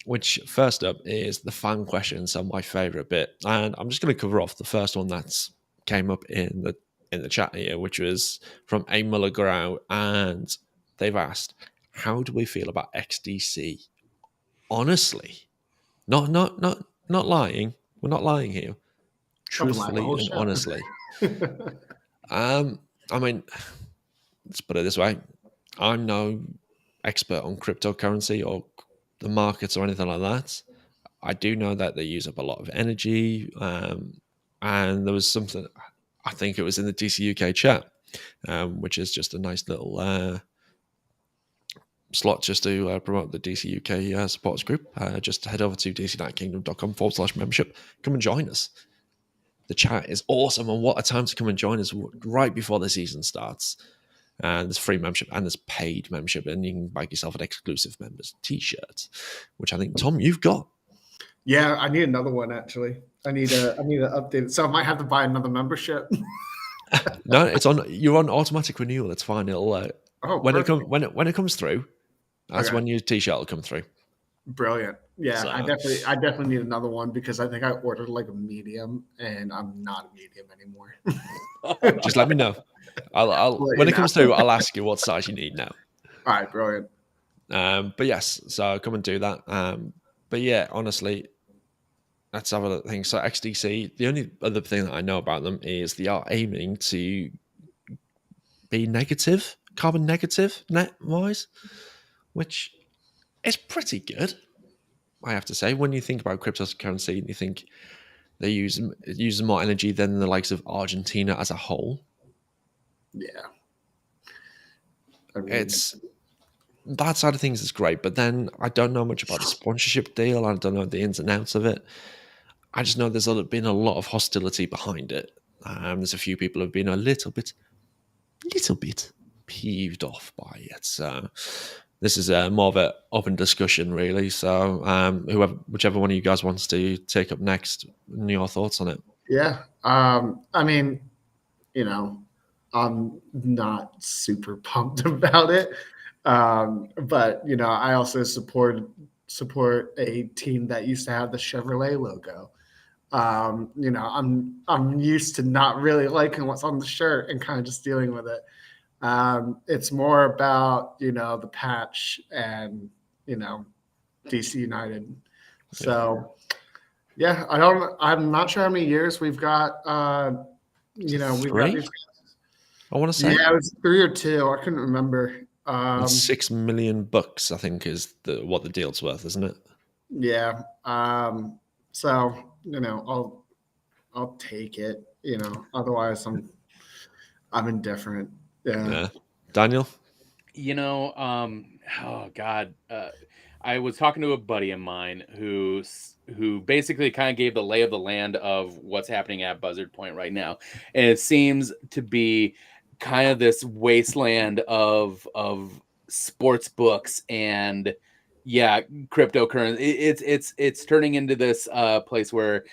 Which first up is the fan questions, so my favorite bit. And I'm just going to cover off the first one that's came up in the in the chat here, which was from A Mulligrow, and they've asked, "How do we feel about XDC?" Honestly, not lying. We're not lying here. I've been lying the Truthfully whole and show. honestly, I mean, let's put it this way: I'm no expert on cryptocurrency or the markets or anything like that. I do know that they use up a lot of energy, and there was something. I think it was in the DC UK chat, which is just a nice little slot just to promote the DC UK supporters group. Just head over to dc9kingdom.com/membership. Come and join us. The chat is awesome, and what a time to come and join us right before the season starts. And there's free membership and there's paid membership, and you can buy yourself an exclusive members t-shirt, which I think, Tom, you've got. Yeah, I need another one actually. I need to update it. So I might have to buy another membership. No, it's on. You're on automatic renewal. It's fine. It'll when it comes through. That's when your t-shirt will come through. Brilliant. Yeah, So- I definitely need another one because I think I ordered like a medium and I'm not a medium anymore. Just let me know. I'll when it comes through, I'll ask you what size you need now. All right, brilliant. But yes, so come and do that. But yeah, honestly, let's have a thing. So XDC, the only other thing that I know about them is they are aiming to be negative, carbon negative net wise, which is pretty good, I have to say. When you think about cryptocurrency and you think they use more energy than the likes of Argentina as a whole, Yeah. I mean, it's that side of things is great. But then I don't know much about the sponsorship deal. I don't know the ins and outs of it. I just know there's been a lot of hostility behind it. There's a few people who have been a little bit peeved off by it. So this is more of an open discussion, really. So whichever one of you guys wants to take up next, your thoughts on it? yeah. I mean, I'm not super pumped about it. But I also support a team that used to have the Chevrolet logo. I'm used to not really liking what's on the shirt and kind of just dealing with it. It's more about the patch and DC United. So yeah, I'm not sure how many years we've got. We've got these. I want to say it was 3 or 2. I couldn't remember. $6 million, I think, is what the deal's worth, isn't it? Yeah. So I'll take it. Otherwise I'm indifferent. Yeah. Daniel. Oh God. I was talking to a buddy of mine who basically kind of gave the lay of the land of what's happening at Buzzard Point right now, and it seems to be kind of this wasteland of sports books and cryptocurrency. It's turning into this place where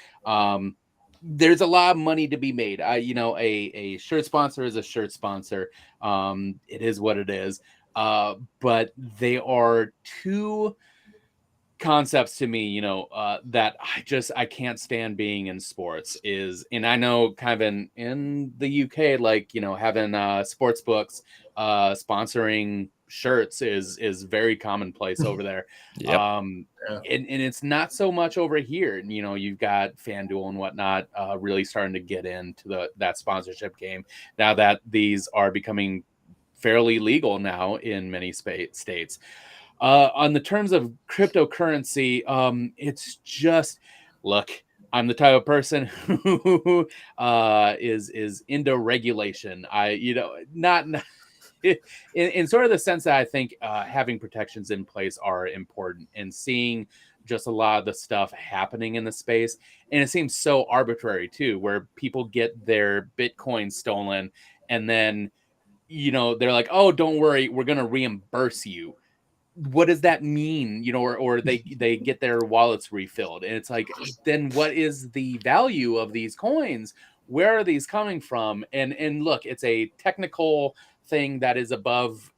there's a lot of money to be made. A shirt sponsor is a shirt sponsor. It is what it is. But they are two concepts to me, that I can't stand being in sports and I know kind of in the UK, like, having sports books sponsoring shirts is very commonplace over there. Yep. And it's not so much over here. You've got FanDuel and whatnot really starting to get into that sponsorship game now that these are becoming fairly legal now in many states. On the terms of cryptocurrency, it's just, look, I'm the type of person who is into regulation. Not in sort of the sense that I think having protections in place are important, and seeing just a lot of the stuff happening in the space. And it seems so arbitrary too, where people get their Bitcoin stolen and then, they're like, oh, don't worry, we're going to reimburse you. What does that mean? Or they get their wallets refilled. And it's like, then what is the value of these coins? Where are these coming from? And look, it's a technical thing that is above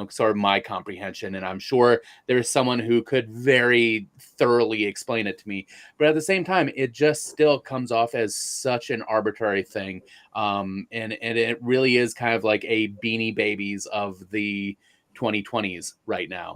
sort of my comprehension. And I'm sure there's someone who could very thoroughly explain it to me. But at the same time, it just still comes off as such an arbitrary thing. And it really is kind of like a Beanie Babies of the 2020s right now.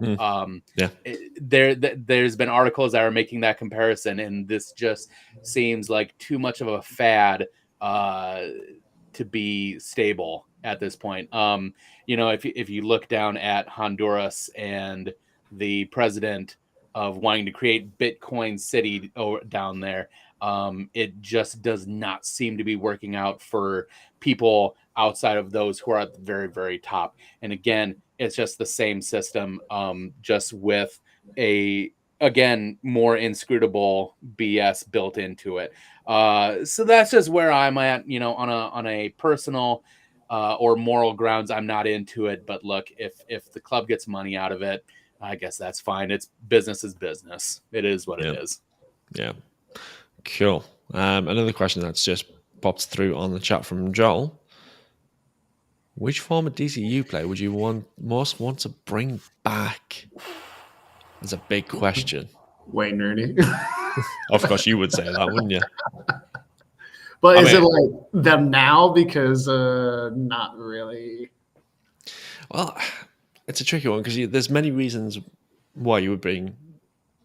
There's been articles that are making that comparison, and this just seems like too much of a fad to be stable at this point. If you look down at Honduras and the president of wanting to create Bitcoin City down there, it just does not seem to be working out for people outside of those who are at the very, very top. And again, it's just the same system, just with more inscrutable BS built into it. So that's just where I'm at, on a personal or moral grounds. I'm not into it, but look, if the club gets money out of it, I guess that's fine. It's business is business. It is what it is. Yeah. Cool. Another question that's just popped through on the chat from Joel. Which former DCU player would you most want to bring back? That's a big question. Wayne Rooney. Of course, you would say that, wouldn't you? But is it like them now? Because not really. Well, it's a tricky one because there's many reasons why you would bring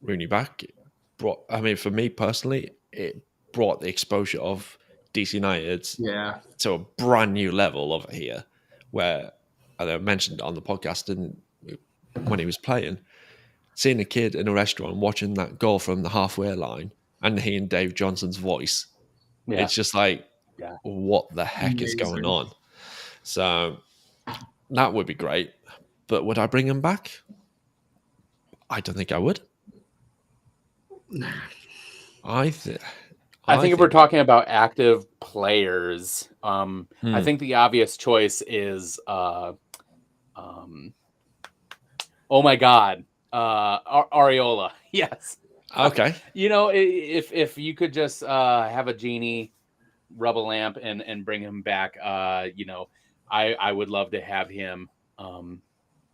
Rooney back. For me personally, it brought the exposure of DC United to a brand new level over here, where I mentioned on the podcast and when he was playing, seeing a kid in a restaurant watching that goal from the halfway line and hearing Dave Johnson's voice, it's just like, what the heck is going on? So that would be great. But would I bring him back? I don't think I would. I think if we're talking about active players, I think the obvious choice is, oh my God, Areola. Yes. Okay. If you could just have a genie, rub a lamp, and bring him back, I would love to have him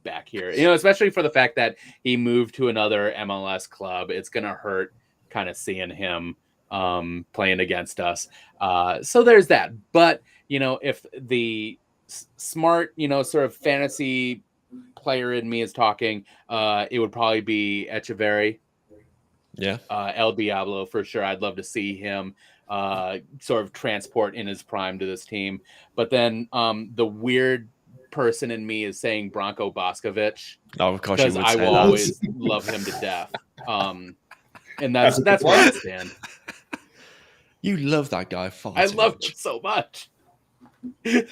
back here. Especially for the fact that he moved to another MLS club. It's gonna hurt kind of seeing him playing against us. So there's that. But if the smart, sort of fantasy player in me is talking, it would probably be Echeverry. Yeah. El Diablo for sure. I'd love to see him sort of transport in his prime to this team. But then the weird person in me is saying Branko Boskovic. Oh, of course, because I will always love him to death. And that's where I stand. You love that guy far I too love much. him so much. It's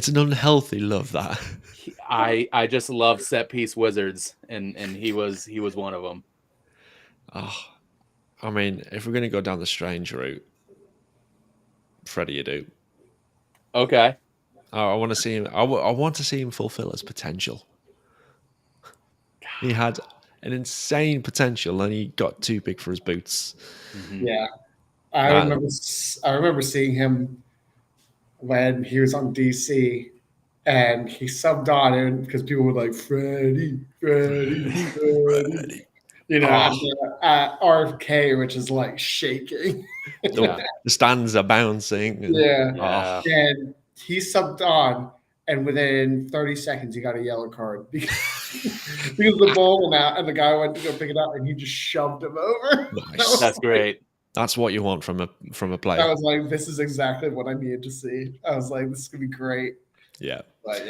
an unhealthy love, that. I just love set piece wizards, and he was one of them. Oh, I mean, if we're going to go down the strange route, Freddie Adu. Okay. I want to see him. I want to see him fulfill his potential. He had an insane potential, and he got too big for his boots. Mm-hmm. Yeah, I remember seeing him when he was on DC, and he subbed on in because people were like Freddie. At RFK, which is like shaking. The stands are bouncing. And he subbed on, and within 30 seconds, he got a yellow card because the ball went out, and the guy went to go pick it up, and he just shoved him over. Nice. That's great. That's what you want from a player. I was like, this is exactly what I needed to see. I was like, this is gonna be great. Yeah. But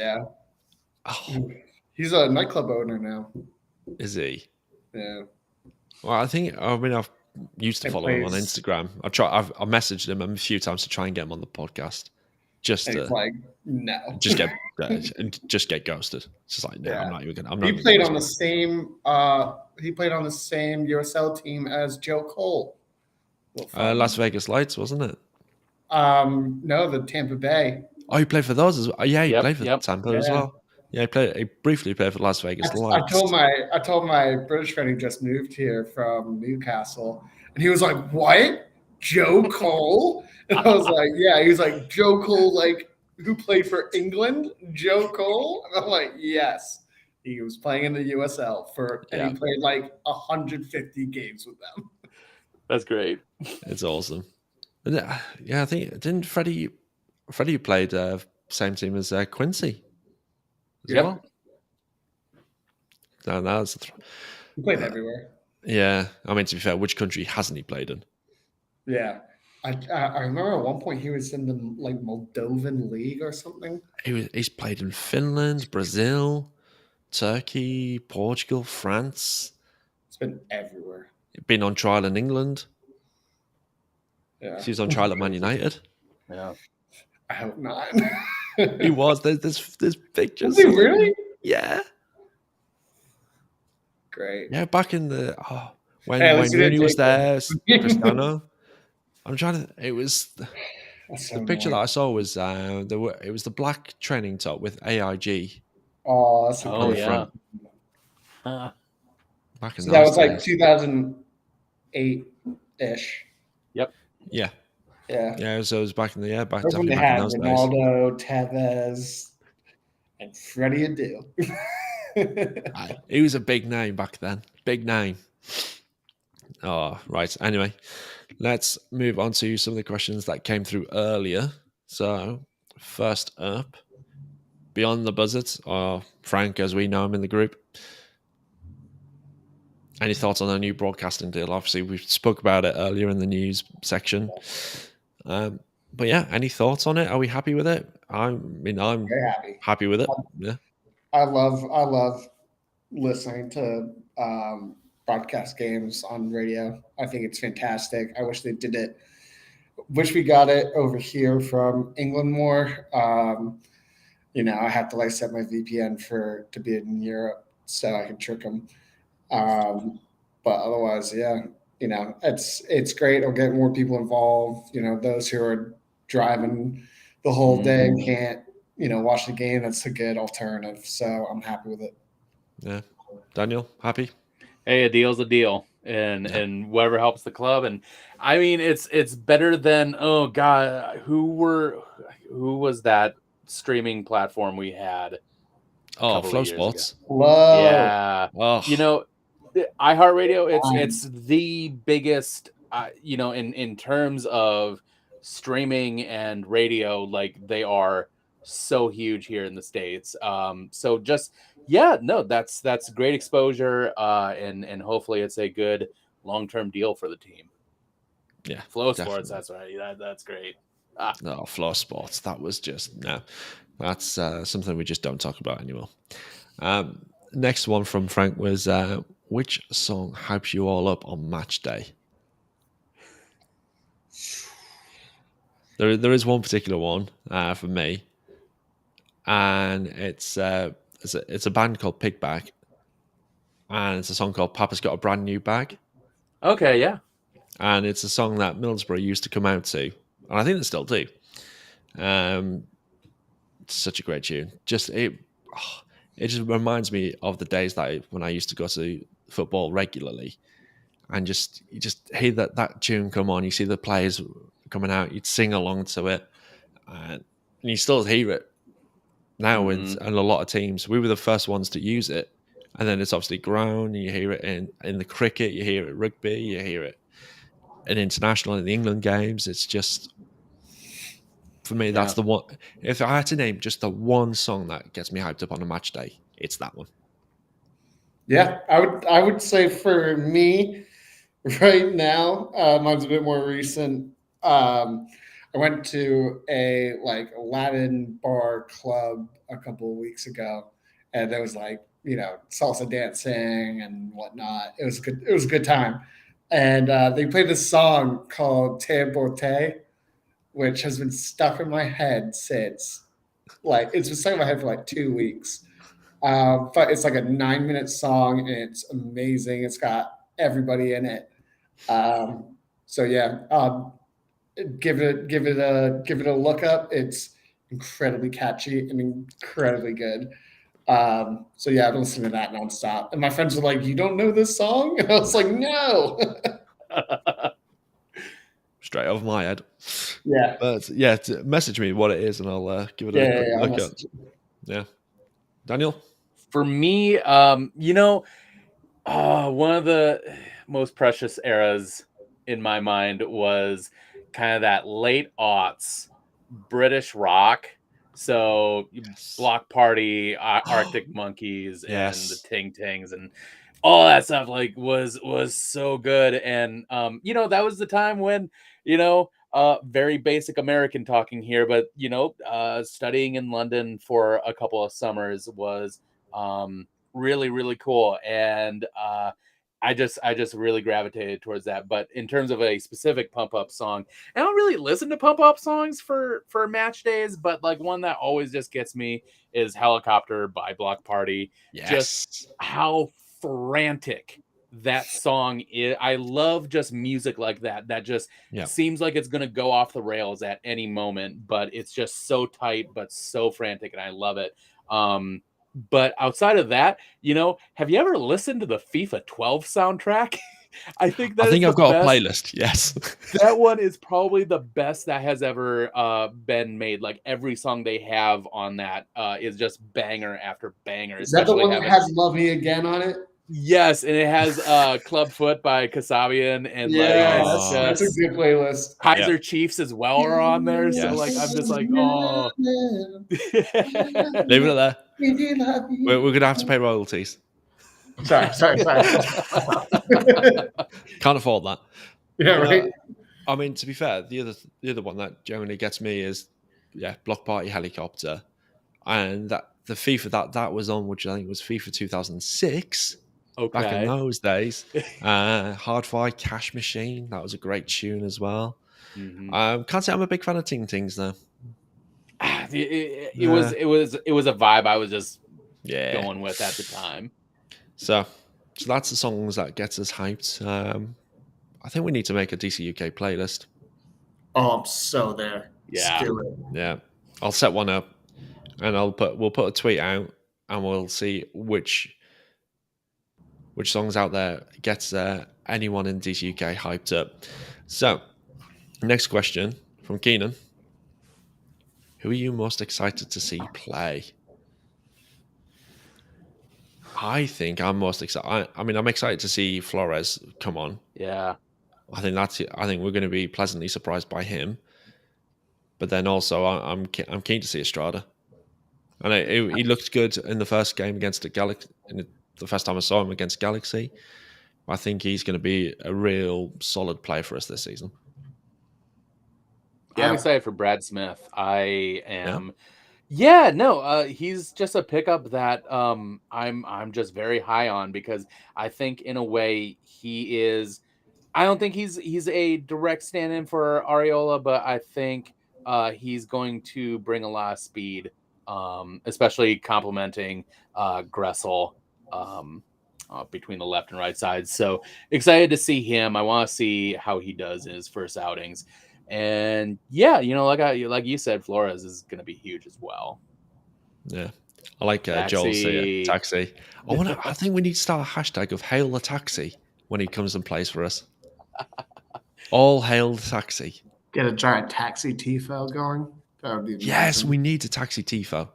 he's a nightclub owner now. Is he? Yeah. Well, I've used to follow him on Instagram. I've messaged him a few times to try and get him on the podcast. Just like, no. Just get ghosted. It's just like, no, I'm not even gonna. He played on the same USL team as Joe Cole. Las Vegas Lights, wasn't it? No, the Tampa Bay. Oh, he played for those as well. Yeah, he played for Tampa as well. Yeah, he briefly played for Las Vegas Lights. I told my British friend who just moved here from Newcastle, and he was like, "What? Joe Cole?" And I was like, "Yeah." He was like, "Joe Cole, like who played for England, Joe Cole? And I'm like, yes. He was playing in the USL and he played like 150 games with them. That's great. It's awesome. And, yeah, I think didn't Freddie played same team as Quincy as well. No, that's he played everywhere. Yeah, I mean, to be fair, which country hasn't he played in? Yeah, I remember at one point he was in the like Moldovan league or something. He's played in Finland, Brazil, Turkey, Portugal, France. It's been everywhere. Been on trial in England. Yeah, He was on trial at Man United. Yeah, I hope not. He was. There's pictures. Was he really? Yeah. Great. Yeah, back in the when Rooney was there, Cristiano. I'm trying to. It was the picture that I saw was it was the black training top with AIG. Oh, that's on the front. Back in so that was like 2008 ish. Yep. Yeah. Yeah. Yeah. So it was back in the back That's when definitely they back had in those Ronaldo, Tevez, and Freddie Adu. He was a big name back then. Big name. Oh, right. Anyway, let's move on to some of the questions that came through earlier. So, first up, Beyond the Buzzards, or Frank, as we know him in the group. Any thoughts on a new broadcasting deal? Obviously, we spoke about it earlier in the news section. But yeah, any thoughts on it? Are we happy with it? I'm very happy with it. Yeah. I love listening to broadcast games on radio. I think it's fantastic. I wish they did it. Wish we got it over here from England more. I have to like set my VPN to be in Europe so I can trick them. But otherwise, yeah, it's great. It'll get more people involved. Those who are driving the whole day and can't, watch the game. That's a good alternative. So I'm happy with it. Yeah. Daniel, happy? Hey, a deal's a deal, and whatever helps the club. And I mean, it's better than who was that streaming platform we had? Flow Sports. Whoa. Yeah. Oh. iHeartRadio, it's the biggest, in terms of streaming and radio, like they are so huge here in the States. So just, that's great exposure. And hopefully it's a good long-term deal for the team. Yeah. Flow definitely. Sports. That's right. That's great. No, Flow Sports. That was just, no, that's something we just don't talk about anymore. Next one from Frank was, which song hypes you all up on match day? There is one particular one for me, and it's a band called Pigback, and it's a song called Papa's Got a Brand New Bag. Okay, yeah. And it's a song that Middlesbrough used to come out to, and I think they still do. It's such a great tune. It just reminds me of the days when I used to go to football regularly, and you just hear that tune come on. You see the players coming out. You'd sing along to it, and you still hear it now. And a lot of teams, we were the first ones to use it, and then it's obviously grown. You hear it in the cricket. You hear it rugby. You hear it in international in the England games. It's just, for me, that's the one. If I had to name just the one song that gets me hyped up on a match day, it's that one. Yeah, I would say for me right now, mine's a bit more recent. I went to a Latin bar club a couple of weeks ago, and there was salsa dancing and whatnot. It was good. It was a good time, and they played this song called Tampote, which has been stuck in my head since. It's been stuck in my head for 2 weeks. But it's like a 9-minute song, and it's amazing. It's got everybody in it. So yeah, give it a look up. It's incredibly catchy and incredibly good. So yeah, I've been listening to that nonstop. And my friends were like, "You don't know this song?" And I was like, "No." straight over my head. Yeah. But yeah, message me what it is, and I'll give it a quick look at. Yeah, Daniel. For me, you know, one of the most precious eras in my mind was kind of that late aughts British rock. So Block Party, Arctic Monkeys, and the Yes. Ting Tings, and all that stuff like was so good. And you know, that was the time when, you know, very basic American talking here, but you know, studying in London for a couple of summers was really really cool. And I just really gravitated towards that. But in terms of a specific pump up song, I don't really listen to pump up songs for match days, but like one that always just gets me is Helicopter by Block Party. Yes. Just how frantic that song is. I love just music like that just seems like it's going to go off the rails at any moment, but it's just so tight but so frantic, and I love it. But outside of that, you know, have you ever listened to the FIFA 12 soundtrack? I think I've got a playlist. Yes. That one is probably the best that has ever been made. Like every song they have on that is just banger after banger. Is that the one that has Love Me Again on it? Yes, and it has Club Foot by Kasabian, and that's a good playlist. Kaiser Chiefs as well are on there. So like I'm just like, oh, leave it there. We're gonna have to pay royalties. Sorry. Can't afford that. Yeah, right. I mean, to be fair, the other one that generally gets me is Block Party Helicopter, and that the FIFA that was on, which I think was FIFA 2006. Okay. Back in those days, Hard Fight Cash Machine, that was a great tune as well. Mm-hmm. Can't say I'm a big fan of Ting Tings though. It was a vibe I was just going with at the time. So that's the songs that gets us hyped. I think we need to make a DC UK playlist. Oh, I'm so there. Yeah. Yeah. I'll set one up, and we'll put a tweet out, and we'll see which songs out there gets anyone in DC UK hyped up. So, next question from Keenan. Who are you most excited to see play? I think I'm most excited. I mean, I'm excited to see Flores come on. Yeah. I think we're going to be pleasantly surprised by him. But then also, I'm keen to see Estrada. And he looked good in the first game against the Galaxy. The first time I saw him against Galaxy. I think he's going to be a real solid player for us this season. I'm excited for Brad Smith. I am. Yeah, he's just a pickup that I'm just very high on, because I think in a way he is. I don't think he's a direct stand-in for Areola, but I think he's going to bring a lot of speed, especially complementing Gressel between the left and right sides. So excited to see him. I want to see how he does in his first outings. And yeah, you know, like you said, Flores is going to be huge as well. Yeah, I like Joel saying taxi. I think we need to start a hashtag of hail the taxi when he comes and plays for us. All hail the taxi. Get a giant taxi tifo going. That would be amazing. Yes, we need a taxi tifo.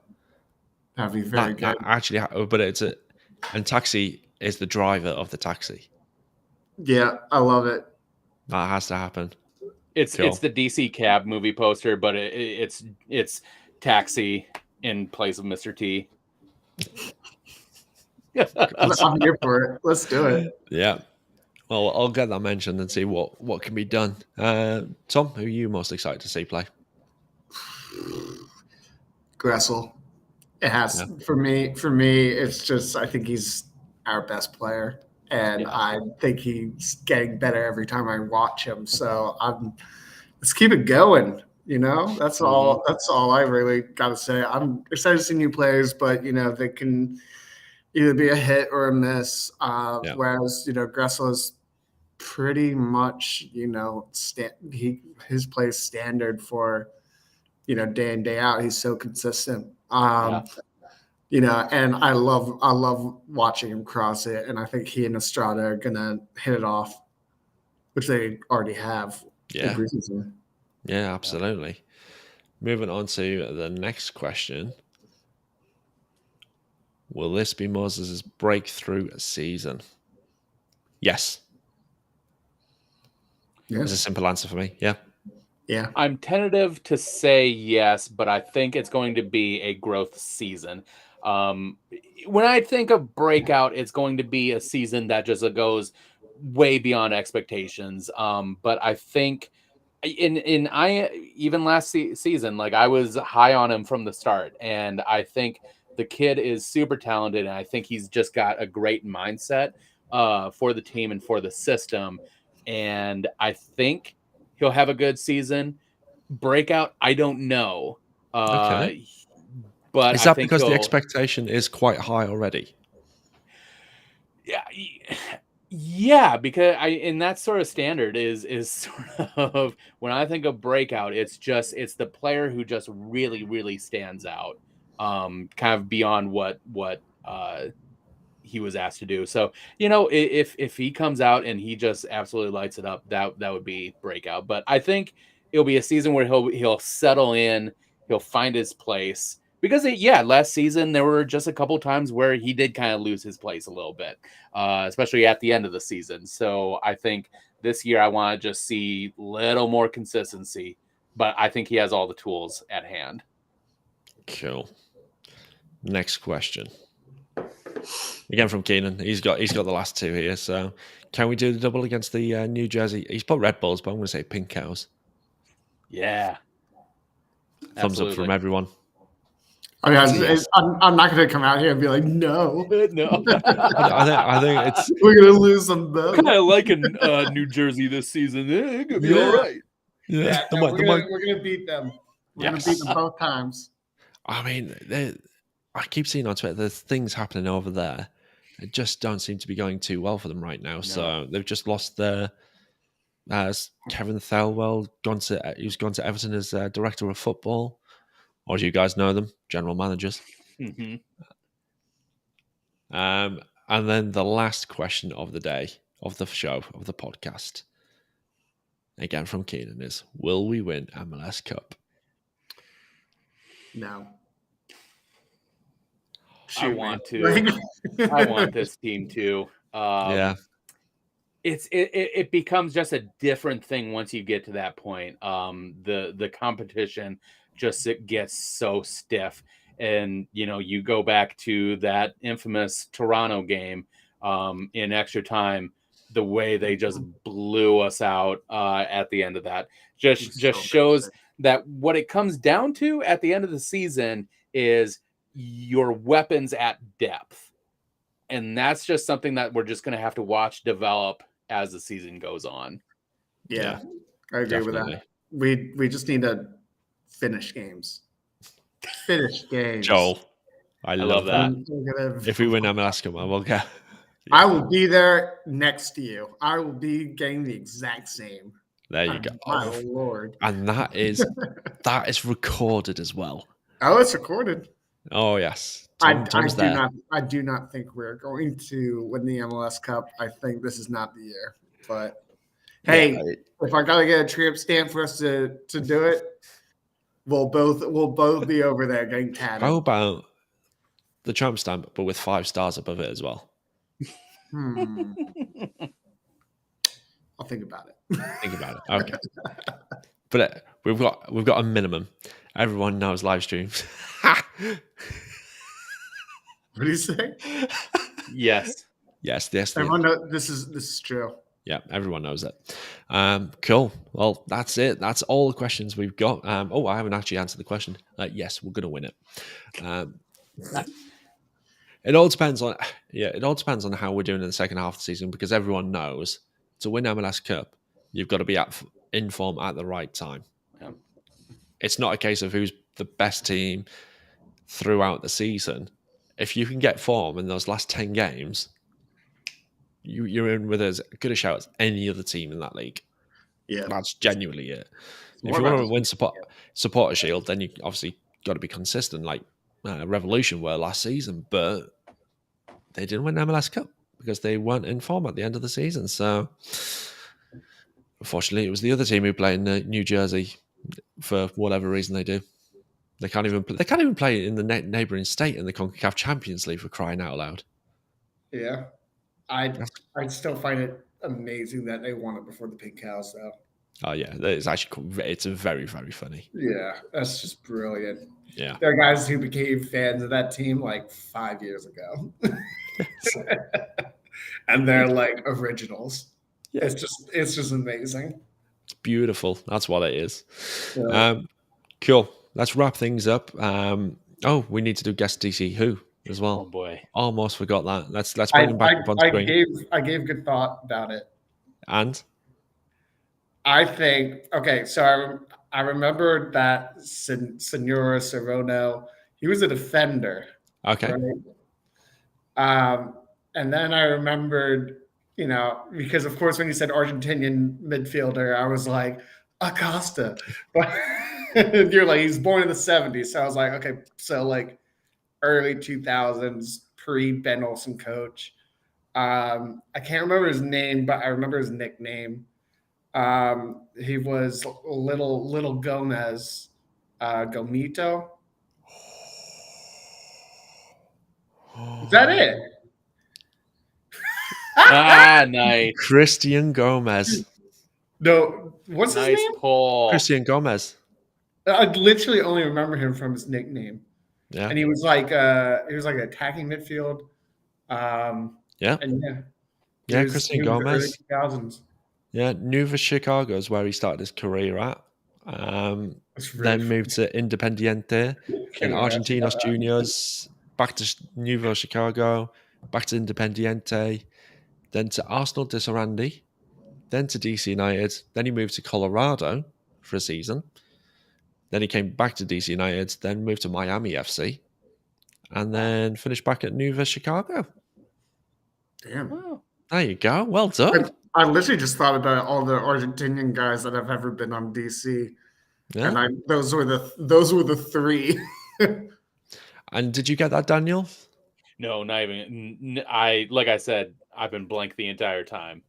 That'd be very good. Actually, but and taxi is the driver of the taxi. Yeah, I love it. That has to happen. It's the DC Cab movie poster, but it's Taxi in place of Mr. T. I'm here for it. Let's do it. Yeah. Well, I'll get that mentioned and see what can be done. Tom, who are you most excited to see play? Gressel. It has for me. It's just I think he's our best player, and I think he's getting better every time I watch him. So let's keep it going. You know, that's all. That's all I really got to say. I'm excited to see new players, but you know they can either be a hit or a miss. Whereas you know Gressel is pretty much his play is standard for day in day out. He's so consistent. You know, and I love watching him cross it, and I think he and Estrada are gonna hit it off, which they already have. Yeah. Preseason. Yeah, absolutely. Moving on to the next question. Will this be Moses' breakthrough season? Yes. Yeah. It's a simple answer for me. Yeah. Yeah. I'm tentative to say yes, but I think it's going to be a growth season. When I think of breakout, it's going to be a season that just goes way beyond expectations. But I think in I even last season, like I was high on him from the start, and I think the kid is super talented, and I think he's just got a great mindset for the team and for the system, and I think he'll have a good season. Breakout, I don't know, Okay. but Is I that think because the he'll. expectation is quite high already? Yeah, yeah, because I and that sort of standard is sort of when I think of breakout, it's the player who just really stands out, kind of beyond what he was asked to do. So if he comes out and he just absolutely lights it up, that would be breakout. But I think it'll be a season where he'll settle in, he'll find his place. Because last season there were just a couple times where he did kind of lose his place a little bit, especially at the end of the season. So I think this year I want to just see a little more consistency, but I think he has all the tools at hand. Cool. Next question. Again from Keenan. He's got the last two here. So can we do the double against the New Jersey? He's put Red Bulls, but I'm going to say Pink Cows. Yeah. Thumbs up from everyone. I mean, Yes. I'm not going to come out here and be like, no. No. I think it's we're going to lose them both. Kind of like in New Jersey this season. It could be all right. Yeah, we're going to beat them. We're going to beat them both times. I mean, I keep seeing on Twitter there's things happening over there. It just don't seem to be going too well for them right now. No. So they've just lost their Kevin Thelwell who's gone to Everton as director of football, or do you guys know them, general managers? Mm-hmm. And then the last question of the day, of the show, of the podcast, again from Keenan, is: will we win MLS Cup? No. I want to. I want this team to. Yeah. It becomes just a different thing once you get to that point. The competition just it gets so stiff, and you go back to that infamous Toronto game in extra time. The way they just blew us out at the end of that just shows that what it comes down to at the end of the season is your weapons at depth. And that's just something that we're just going to have to watch develop as the season goes on. Yeah, I agree with that. We just need to finish games. Finish games. Joel, I love that. If we win MLS Cup, I will go. I will be there next to you. I will be getting the exact same. There you go. My Lord. And that is recorded as well. Oh, it's recorded. Oh yes. I do not think we're going to win the MLS Cup. I think this is not the year. But hey, if I gotta get a tramp stamp for us to do it, we'll both be over there getting tatted. How about the tramp stamp, but with 5 stars above it as well? I'll think about it. Think about it. Okay. But we've got a minimum. Everyone knows live streams. What do you say? Yes. Yes. Everyone knows this is true. Yeah, everyone knows it. Cool. Well, that's it. That's all the questions we've got. I haven't actually answered the question. Yes, we're going to win it. It all depends on how we're doing in the second half of the season, because everyone knows to win MLS Cup, you've got to be in form at the right time. Yeah. It's not a case of who's the best team throughout the season. If you can get form in those last 10 games, you're in with as good a shout as any other team in that league. Yeah, that's genuinely it. If you want to win supporter shield, then you obviously got to be consistent, like Revolution were last season, but they didn't win MLS Cup because they weren't in form at the end of the season. So unfortunately, it was the other team who play in New Jersey for whatever reason they do. They can't even play in the neighboring state in the CONCACAF Champions League, for crying out loud. Yeah. I still find it amazing that they won it before the Pink Cows, though. Oh yeah, it's actually cool. It's very, very funny. Yeah, that's just brilliant. Yeah, There are guys who became fans of that team like 5 years ago. And they're like originals. Yeah. It's just amazing. It's beautiful. That's what it is. Yeah. Cool. Let's wrap things up. We need to do guest DC Who as well. Oh boy, almost forgot that. Let's bring him back up on screen. I gave good thought about it. And I think so I remember that Senora Serrano, he was a defender. okay. Right? And then I remembered, because of course when you said Argentinian midfielder, I was like, Acosta. But you're like, he's born in the 70s. So I was like, okay, so like early 2000s, pre-Ben Olsen coach. I can't remember his name, but I remember his nickname. He was little Gomez, Gomito. Is that it? Nice. Christian Gomez. No, what's his name? Pull. Christian Gomez. I literally only remember him from his nickname. Yeah. And he was like attacking midfield. Yeah. And Christian Gomez. 2000s. Yeah, Nueva Chicago is where he started his career at. Then moved to Independiente, then Argentinos Juniors, back to Nueva Chicago, back to Independiente, then to Arsenal de Sarandi, then to DC United. Then he moved to Colorado for a season. Then he came back to DC United, then moved to Miami FC, and then finished back at Nueva Chicago. Damn. Wow. There you go. Well done. I literally just thought about all the Argentinian guys that have ever been on DC. Yeah. And those were the three. And did you get that, Daniel? No, not even. Like I said, I've been blank the entire time.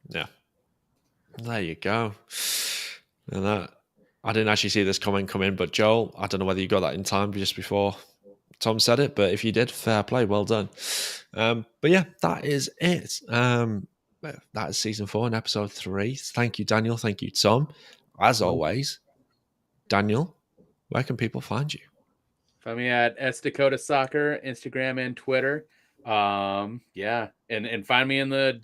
Yeah. There you go. And that, I didn't actually see this comment come in, but Joel, I don't know whether you got that in time just before Tom said it, but if you did, fair play, well done. But yeah, that is it. That is season 4 and episode 3. Thank you, Daniel. Thank you, Tom. As always, Daniel, where can people find you? Find me at S Dakota Soccer, Instagram and Twitter. Yeah, and find me in the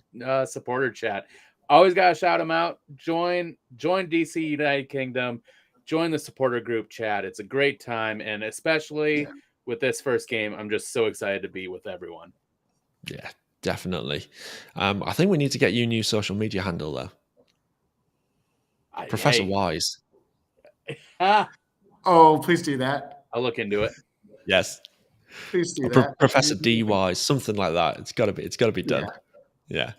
supporter chat. Always gotta shout them out. Join DC United Kingdom. Join the supporter group chat. It's a great time, and especially with this first game, I'm just so excited to be with everyone. Yeah, definitely. I think we need to get you a new social media handle though. Professor Wise. Oh, please do that. I'll look into it. Yes. Please do that. Professor D Wise, something like that. It's gotta be done. Yeah.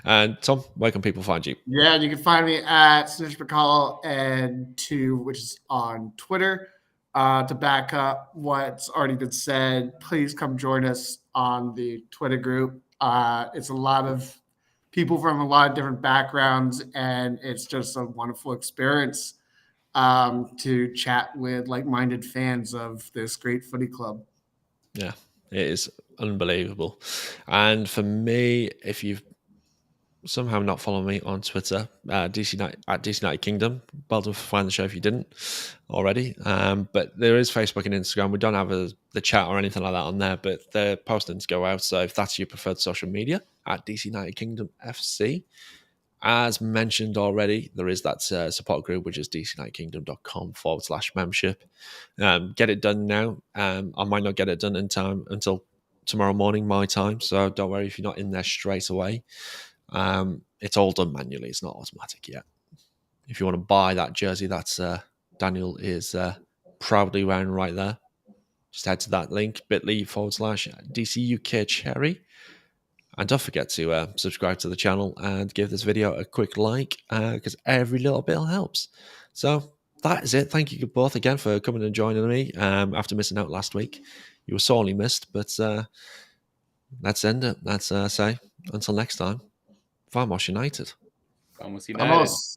And Tom, where can people find you? Yeah, you can find me at Snitch McCall and 2, which is on Twitter. To back up what's already been said, please come join us on the Twitter group. It's a lot of people from a lot of different backgrounds, and it's just a wonderful experience to chat with like-minded fans of this great footy club. Yeah, it is unbelievable. And for me, if you've somehow not following me on Twitter, DC United Kingdom, well done for finding the show if you didn't already. But there is Facebook and Instagram. We don't have the chat or anything like that on there, but the postings go out. So if that's your preferred social media, at DC United Kingdom FC. As mentioned already, there is that support group, which is dcunitedkingdom.com/membership. Get it done now. I might not get it done in time until tomorrow morning, my time. So don't worry if you're not in there straight away. It's all done manually. It's not automatic yet. If you want to buy that jersey, that's Daniel is proudly wearing right there. Just head to that link, bit.ly/DCUK Cherry. And don't forget to subscribe to the channel and give this video a quick like because every little bit helps. So that is it. Thank you both again for coming and joining me after missing out last week. You were sorely missed, but let's end it. Let's say until next time. Vamos United. Vamos United. Vamos.